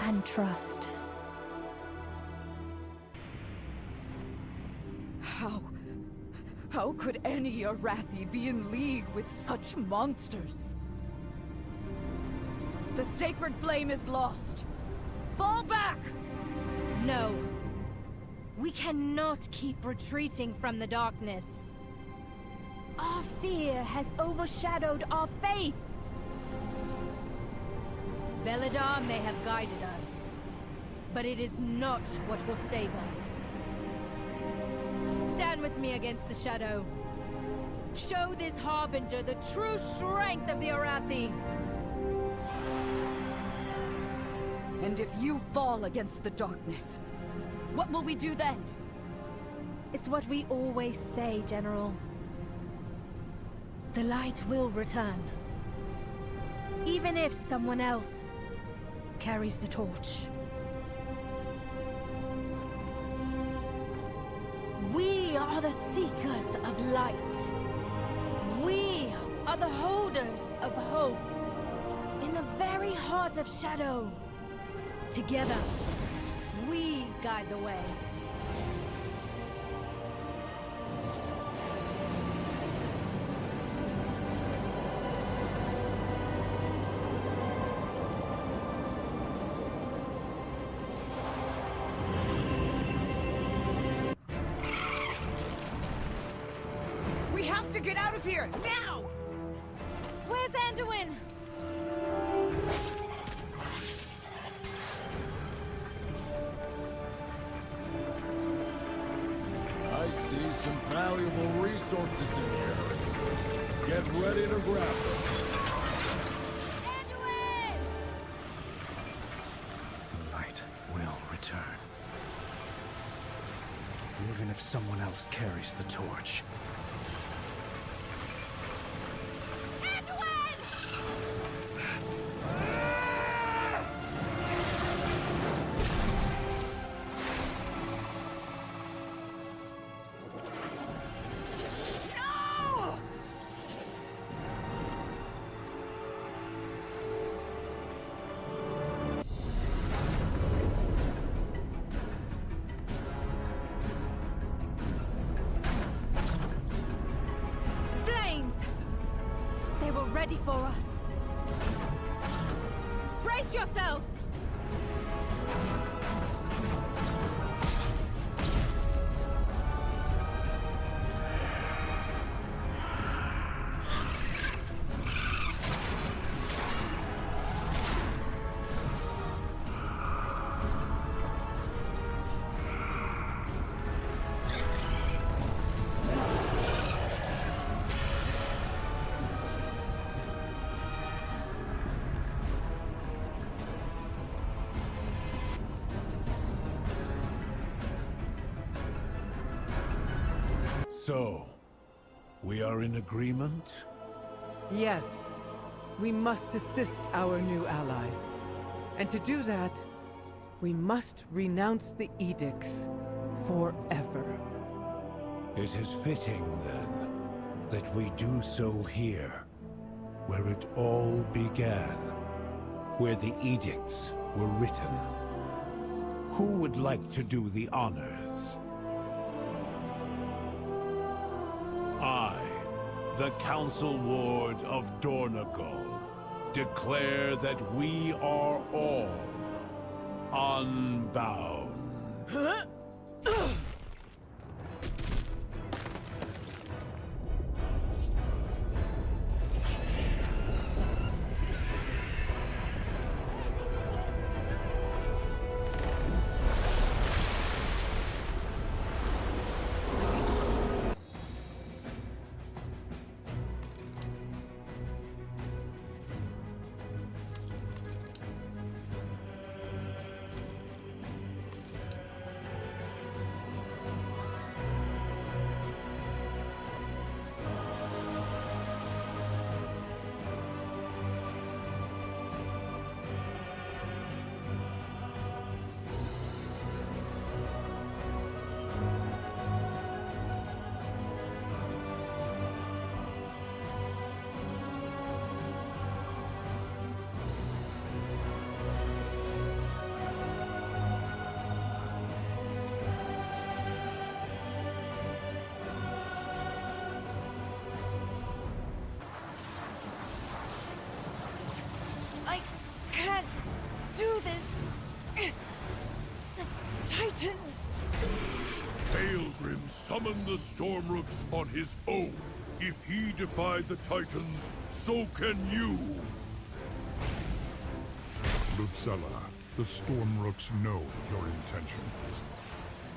and trust. How could any Arathi be in league with such monsters? The sacred flame is lost. Fall back! No. We cannot keep retreating from the darkness. Our fear has overshadowed our faith. Beledar may have guided us, but it is not what will save us. Stand with me against the shadow. Show this harbinger the true strength of the Arathi. And if you fall against the darkness, what will we do then? It's what we always say, General. The light will return. Even if someone else carries the torch. We are the seekers of light. We are the holders of hope. In the very heart of shadow. Together, we guide the way. We have to get out of here, now! Where's Anduin? I see some valuable resources in here. Get ready to grab them. The light will return. Even if someone else carries the torch. ready for us. Brace yourselves! So, we are in agreement? Yes. We must assist our new allies. And to do that, we must renounce the edicts forever. It is fitting, then, that we do so here, where it all began, where the edicts were written. Who would like to do the honors? I, the Council Ward of Dornogal, declare that we are all unbound. Titans! Hailgrim summoned the Stormrooks on his own. If he defied the Titans, so can you! Lucella, the Stormrooks know your intentions.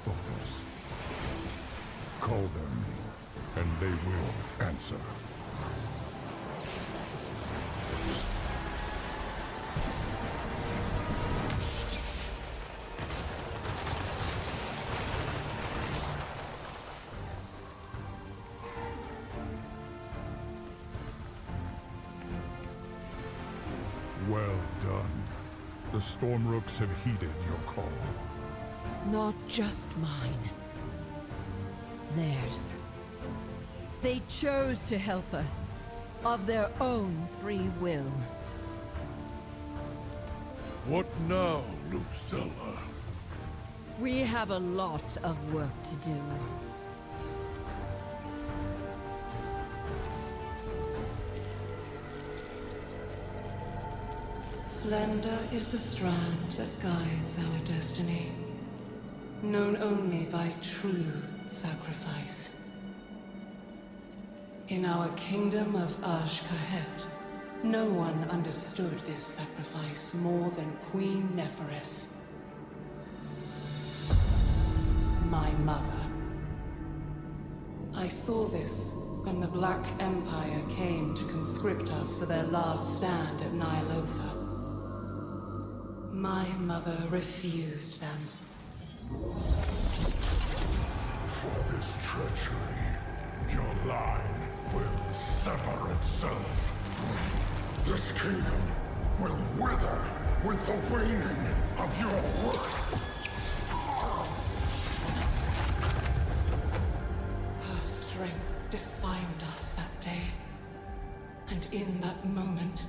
Focus. Call them, and they will answer. Well done. The Stormrooks have heeded your call. Not just mine. Theirs. They chose to help us, of their own free will. What now, Lucella? We have a lot of work to do. Slender is the strand that guides our destiny, known only by true sacrifice. In our kingdom of Azj-Kahet, no one understood this sacrifice more than Queen Neferis, my mother. I saw this when the Black Empire came to conscript us for their last stand at Ny'alotha. My mother refused them. For this treachery, your line will sever itself. This kingdom will wither with the waning of your worth. Her strength defined us that day. And in that moment,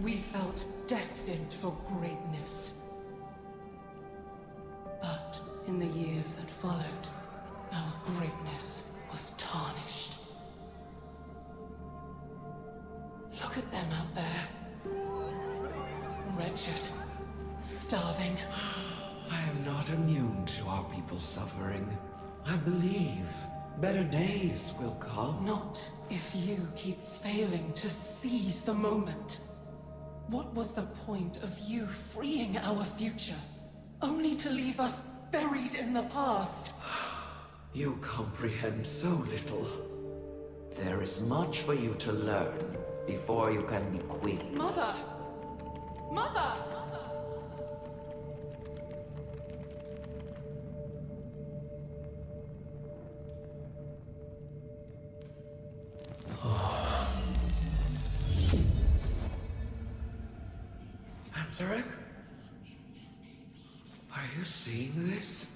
we felt destined for greatness. But in the years that followed, our greatness was tarnished. Look Look at them out there. Wretched. Starving. I am not immune to our people's suffering. I believe better days will come. Not if you keep failing to seize the moment. What was the point of you freeing our future, only to leave us buried in the past? You comprehend so little. There is much for you to learn before you can be queen. Mother! Mother! Zarek? Are you seeing this?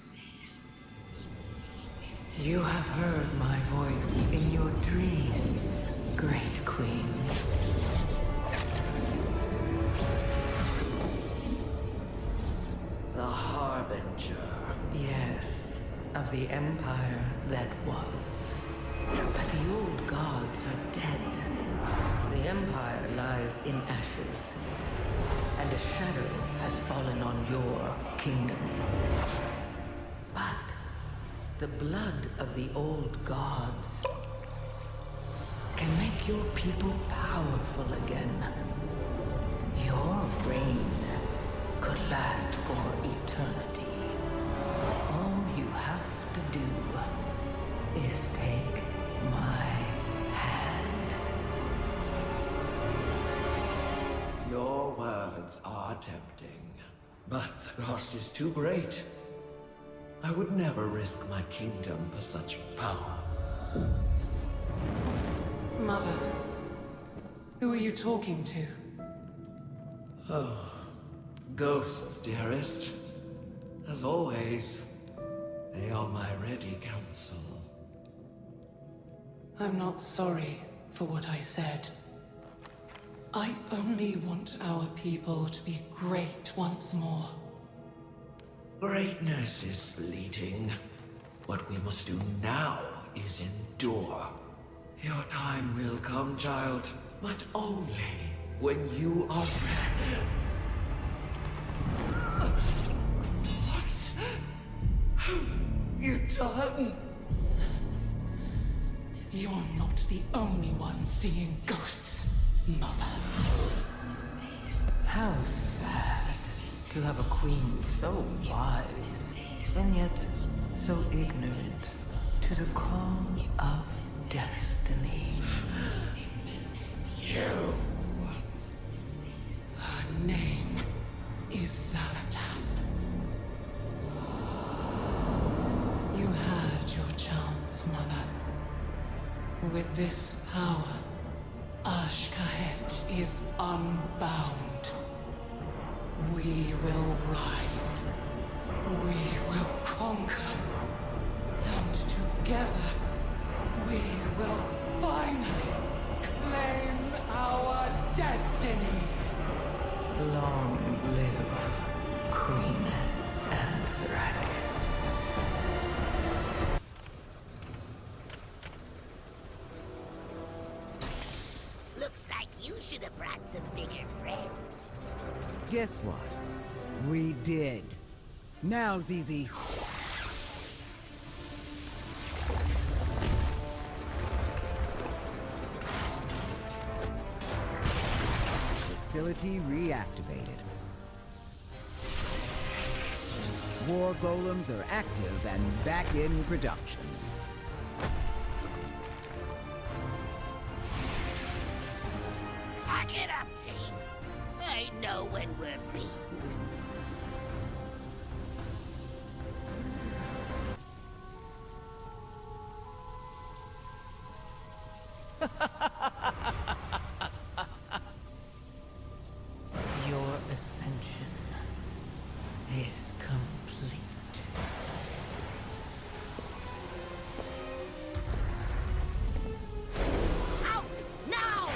You have heard my voice in your dreams, Great Queen. The Harbinger. Yes, of the empire that was. But the old gods are dead. The empire lies in ashes. And a shadow has fallen on your kingdom. But the blood of the old gods can make your people powerful again. Your reign could last for eternity. All you have to do is take my hand. Your words are tempting, but the cost is too great. I would never risk my kingdom for such power. Mother, who are you talking to? Oh, ghosts, dearest. As always, they are my ready counsel. I'm not sorry for what I said. I only want our people to be great once more. Greatness is fleeting. What we must do now is endure. Your time will come, child, but only when you are ready. What have you done? You're not the only one seeing ghosts, Mother. How sad to have a queen so wise, and yet so ignorant to the call of destiny. You. Her name is Zalatath. You had your chance, Mother. With this power, Ashkahet is unbound. We will rise. We will conquer. And together, we will finally claim our destiny. Long live Queen Azeroth. Looks like you should have brought some bigger friends. Guess what? We did. Now, ZZ. Facility reactivated. War golems are active and back in production. Pack it up, team. I know when we're beaten. Your ascension is complete. Out! Now!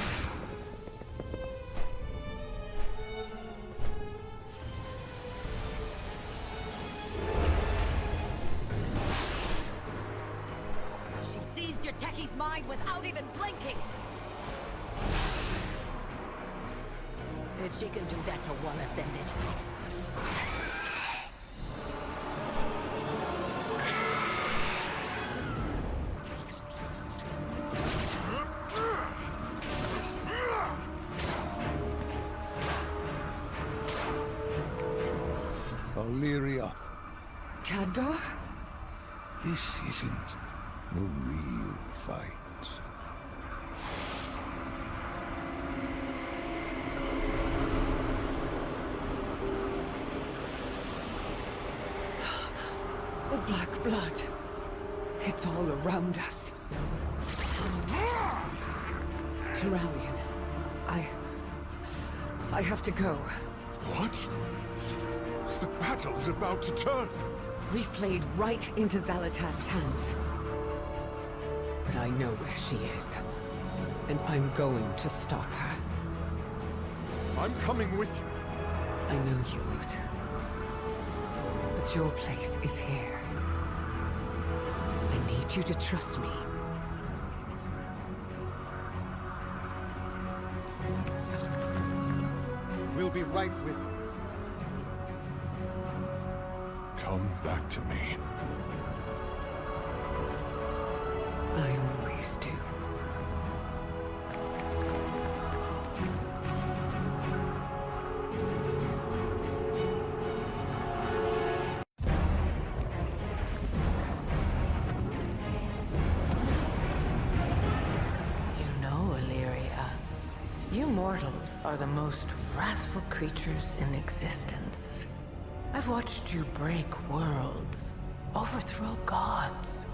She seized your techie's mind without even blinking. If she can do that to one Ascended. Illyria. Khadgar? This isn't the real fight. The black blood. It's all around us. Terralion, I have to go. What? The battle's about to turn. We've played right into Xalatath's hands. But I know where she is. And I'm going to stop her. I'm coming with you. I know you would. But your place is here. I need you to trust me. We'll be right with you. Come back to me. I always do. You know, Illyria, you mortals are the most wrathful creatures in existence. I've watched you break worlds, overthrow gods.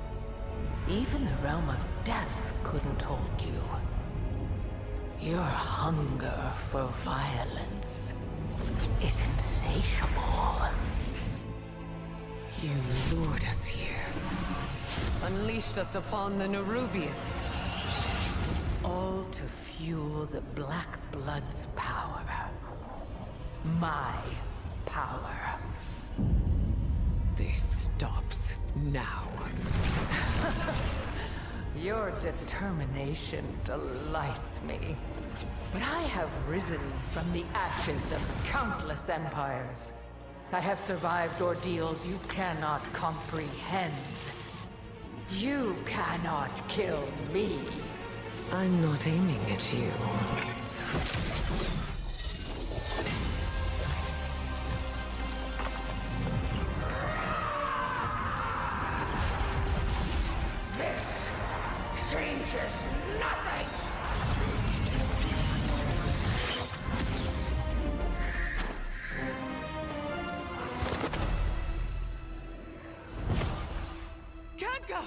Even the realm of death couldn't hold you. Your hunger for violence is insatiable. You lured us here. Unleashed us upon the Nerubians. All to fuel the Black Blood's power. My power. This stops now. Your determination delights me. But I have risen from the ashes of countless empires. I have survived ordeals you cannot comprehend. You cannot kill me. I'm not aiming at you. This changes nothing! Khadgar!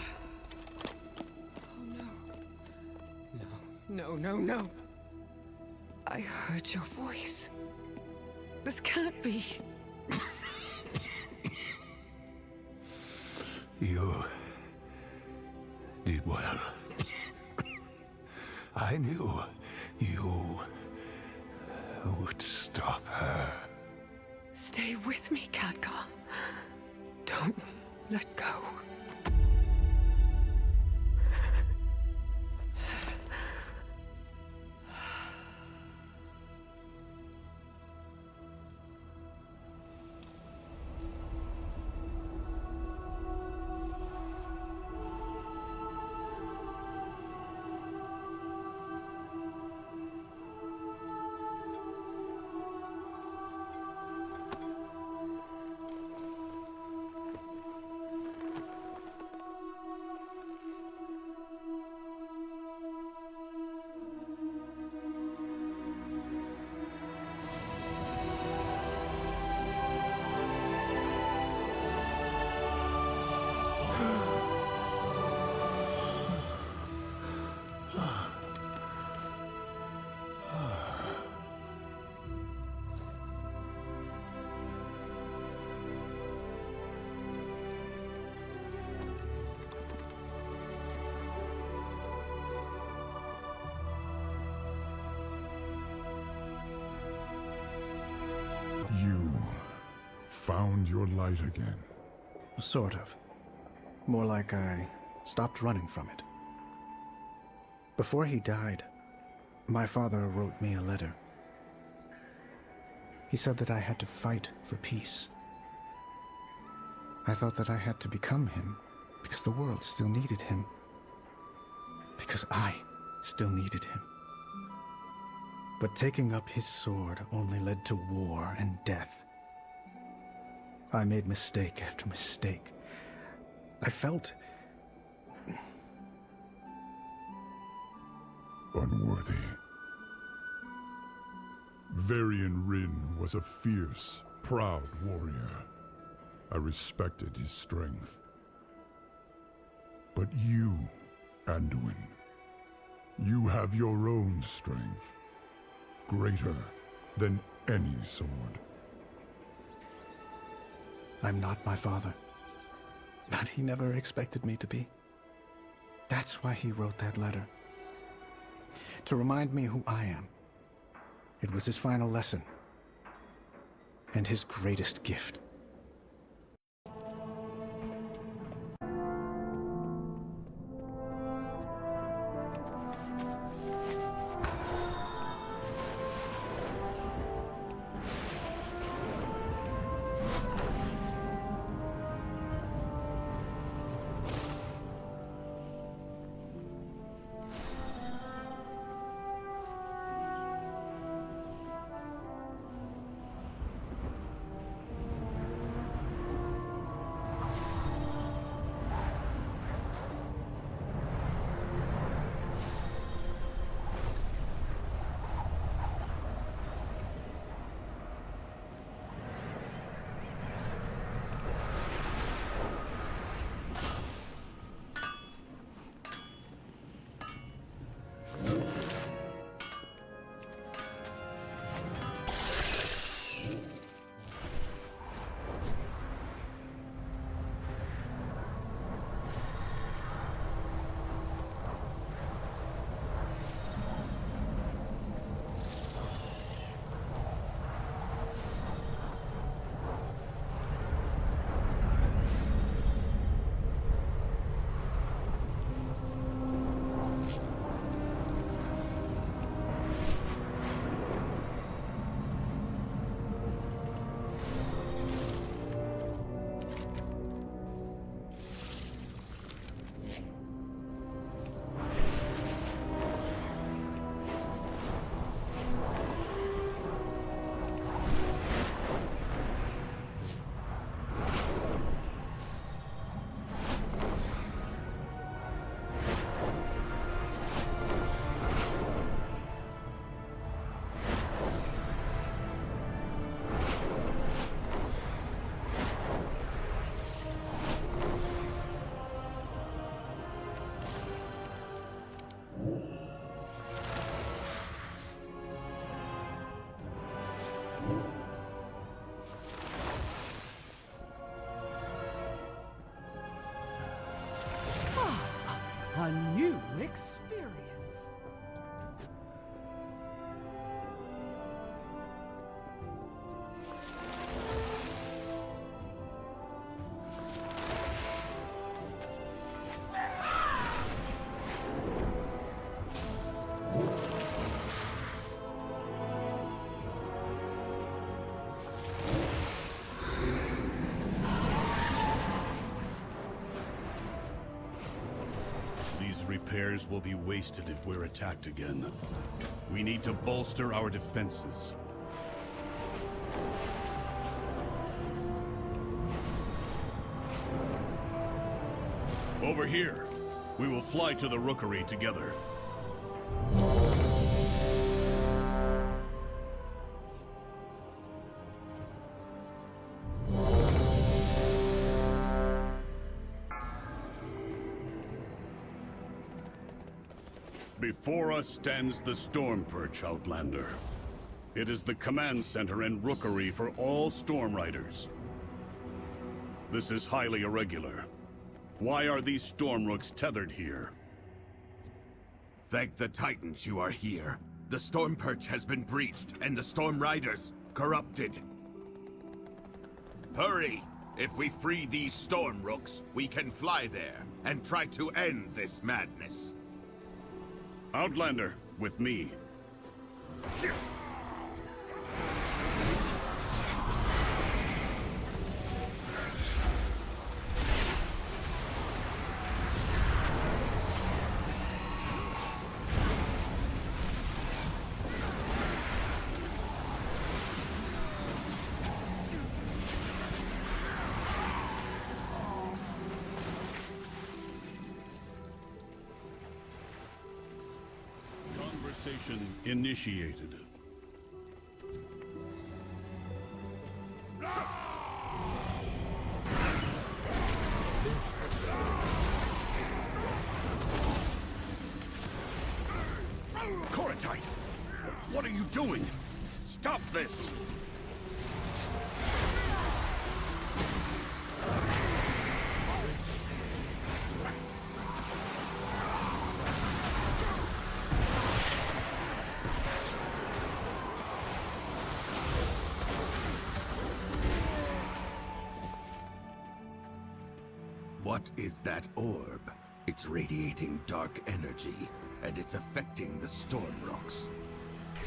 Oh no. No. I heard your voice. This can't be. You did well. I knew you would stop her. Stay with me, Khadgar. Don't let go. You found your light again. Sort of. More like I stopped running from it. Before he died, my father wrote me a letter. He said that I had to fight for peace. I thought that I had to become him because the world still needed him. Because I still needed him. But taking up his sword only led to war and death. I made mistake after mistake. I felt unworthy. Varian Rin was a fierce, proud warrior. I respected his strength. But you, Anduin, you have your own strength, greater than any sword. I'm not my father. But he never expected me to be. That's why he wrote that letter. To remind me who I am. It was his final lesson. And his greatest gift. A new experience. Repairs will be wasted if we're attacked again. We need to bolster our defenses. Over here. We will fly to the rookery together. Before us stands the Storm Perch, Outlander. It is the command center and rookery for all Storm Riders. This is highly irregular. Why are these Storm Rooks tethered here? Thank the Titans you are here. The Storm Perch has been breached, and the Storm Riders corrupted. Hurry! If we free these Storm Rooks, we can fly there and try to end this madness. Outlander, with me. Conversation initiated. Koratite! What are you doing? Stop this! What is that orb? It's radiating dark energy, and it's affecting the storm rocks.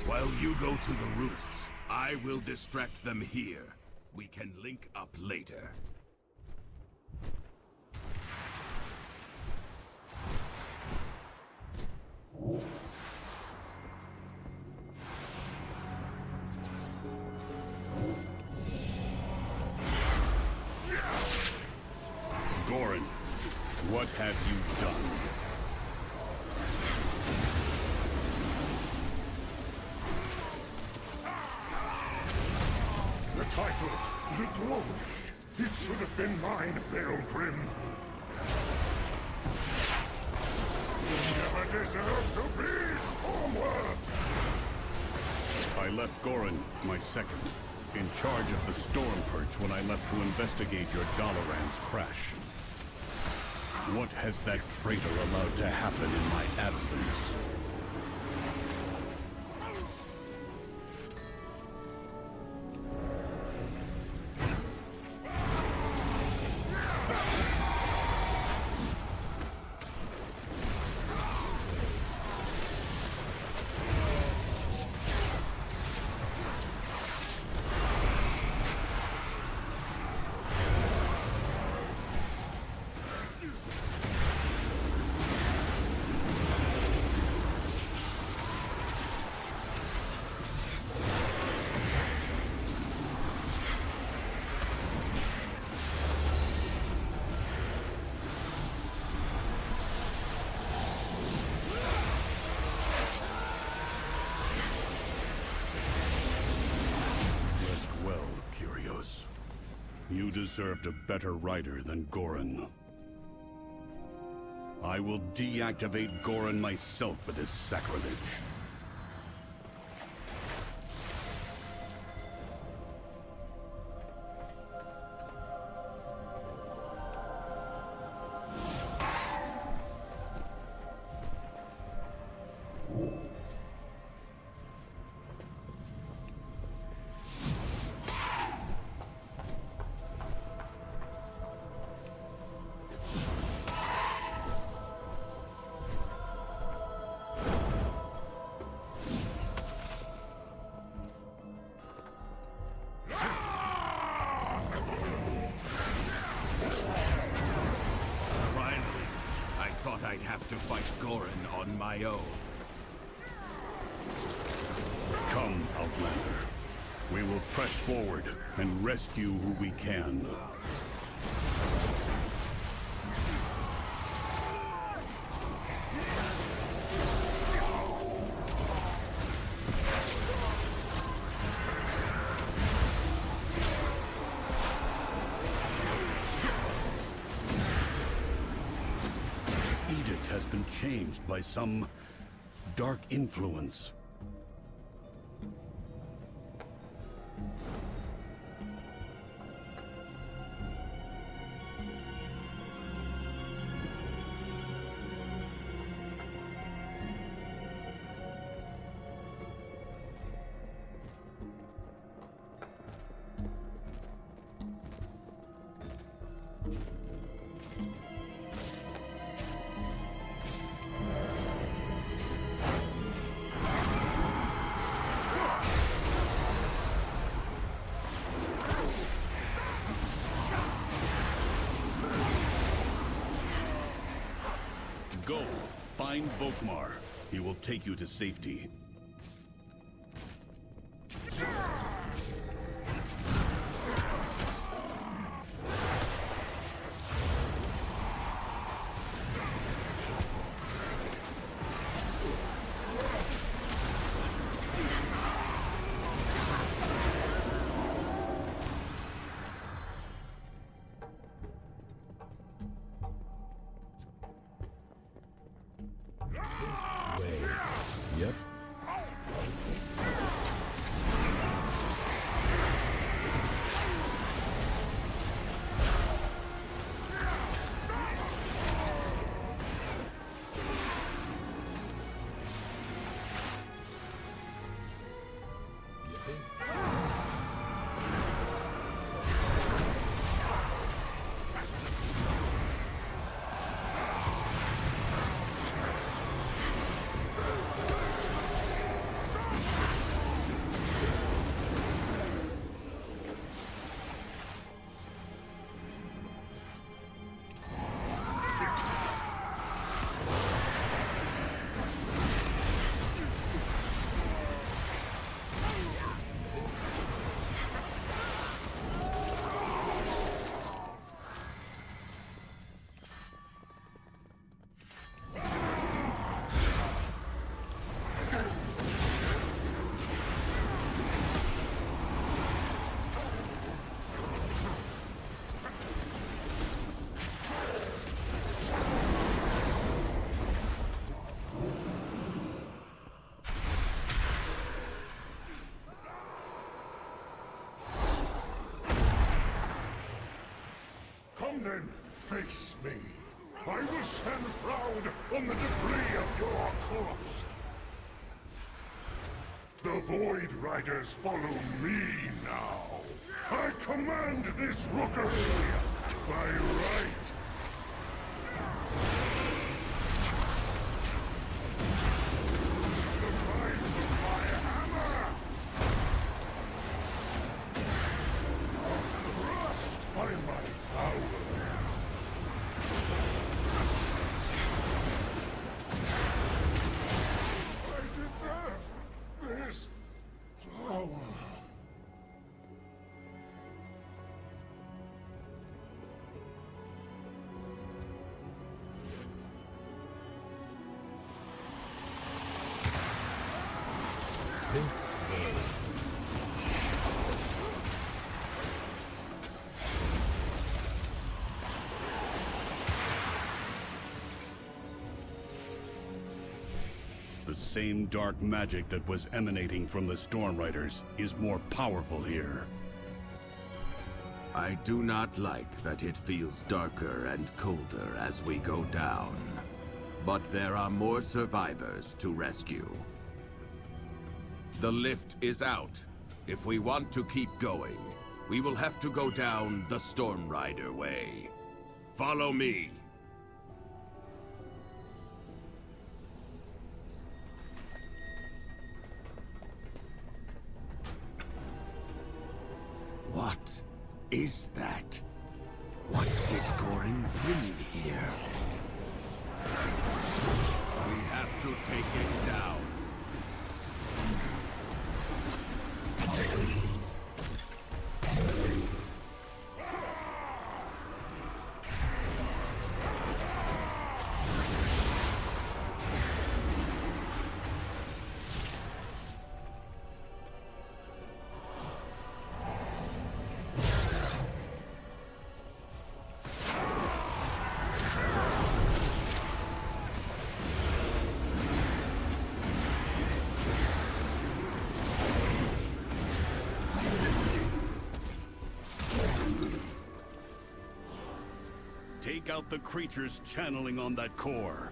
While you go to the roosts, I will distract them here. We can link up later. Goran, what have you done? The title, the glory, it should have been mine, Pilgrim. You never deserved to be Stormward! I left Goran, my second, in charge of the Storm Perch when I left to investigate your Dalaran's crash. What has that traitor allowed to happen in my absence? You deserved a better rider than Goran. I will deactivate Goran myself for this sacrilege. I'd have to fight Goran on my own. Come, Outlander. We will press forward and rescue who we can. Has been changed by some dark influence. Go, find Volkmar. He will take you to safety. Come then, face me. I will stand proud on the debris of your corpse. The Void Riders follow me now. I command this rookery by right. The might of my hammer! Crushed by my tower! I deserve this power. The same dark magic that was emanating from the Storm Riders is more powerful here. I do not like that it feels darker and colder as we go down. But there are more survivors to rescue. The lift is out. If we want to keep going, we will have to go down the Storm Rider way. Follow me. What is that? What did Gorin bring here? We have to take it down. Take out the creatures channeling on that core.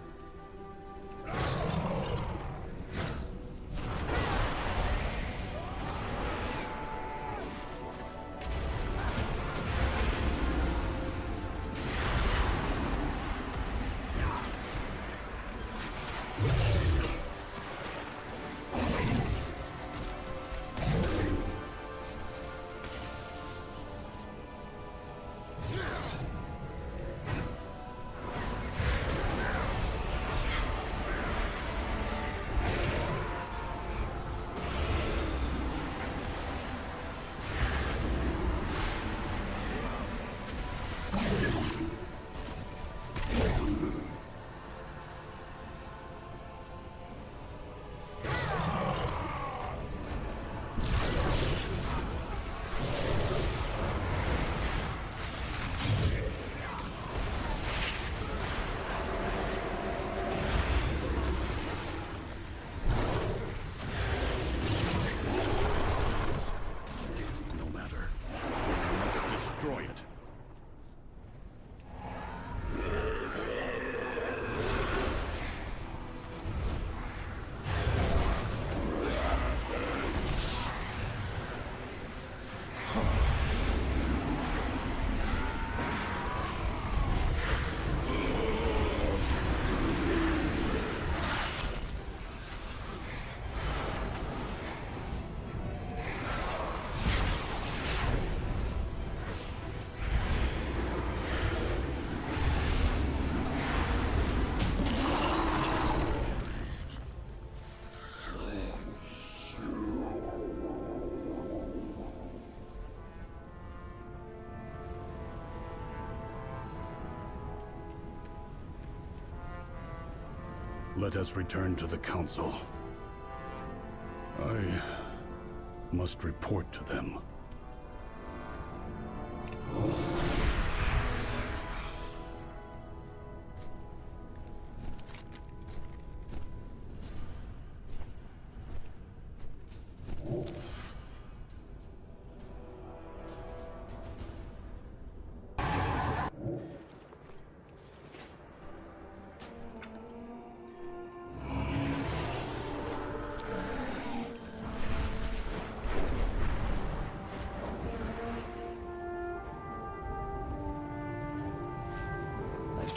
Let us return to the Council. I must report to them.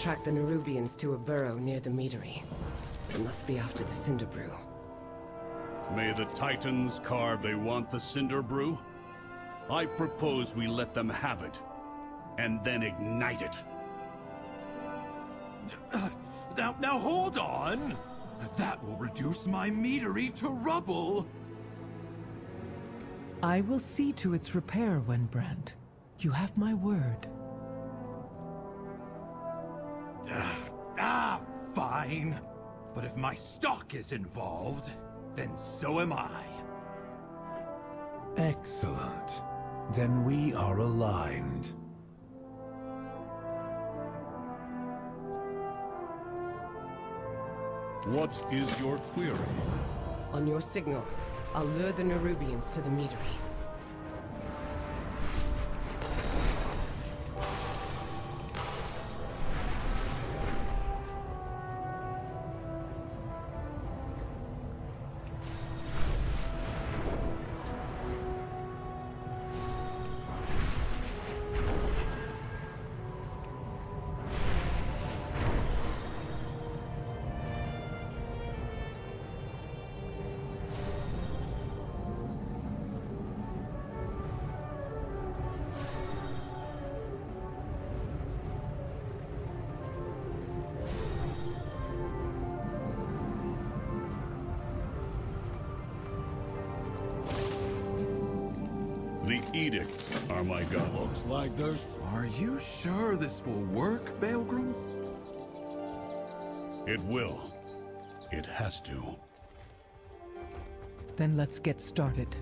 tracked the Nerubians to a burrow near the meadery. It must be after the Cinder Brew. May the Titans carve they want the Cinder Brew? I propose we let them have it, and then ignite it. Now hold on! That will reduce my meadery to rubble! I will see to its repair, Wenbrand. You have my word. Fine. But if my stock is involved, then so am I. Excellent. Then we are aligned. What is your query? On your signal, I'll lure the Nerubians to the meadery. The edicts are my gun. Looks like there's... Are you sure this will work, Baelgrim? It will. It has to. Then let's get started.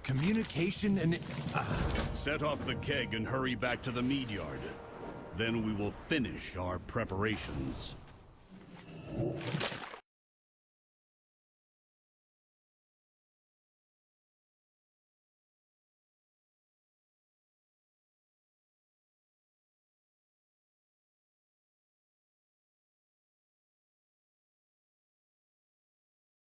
Communication and... Set off the keg and hurry back to the mead yard. Then we will finish our preparations.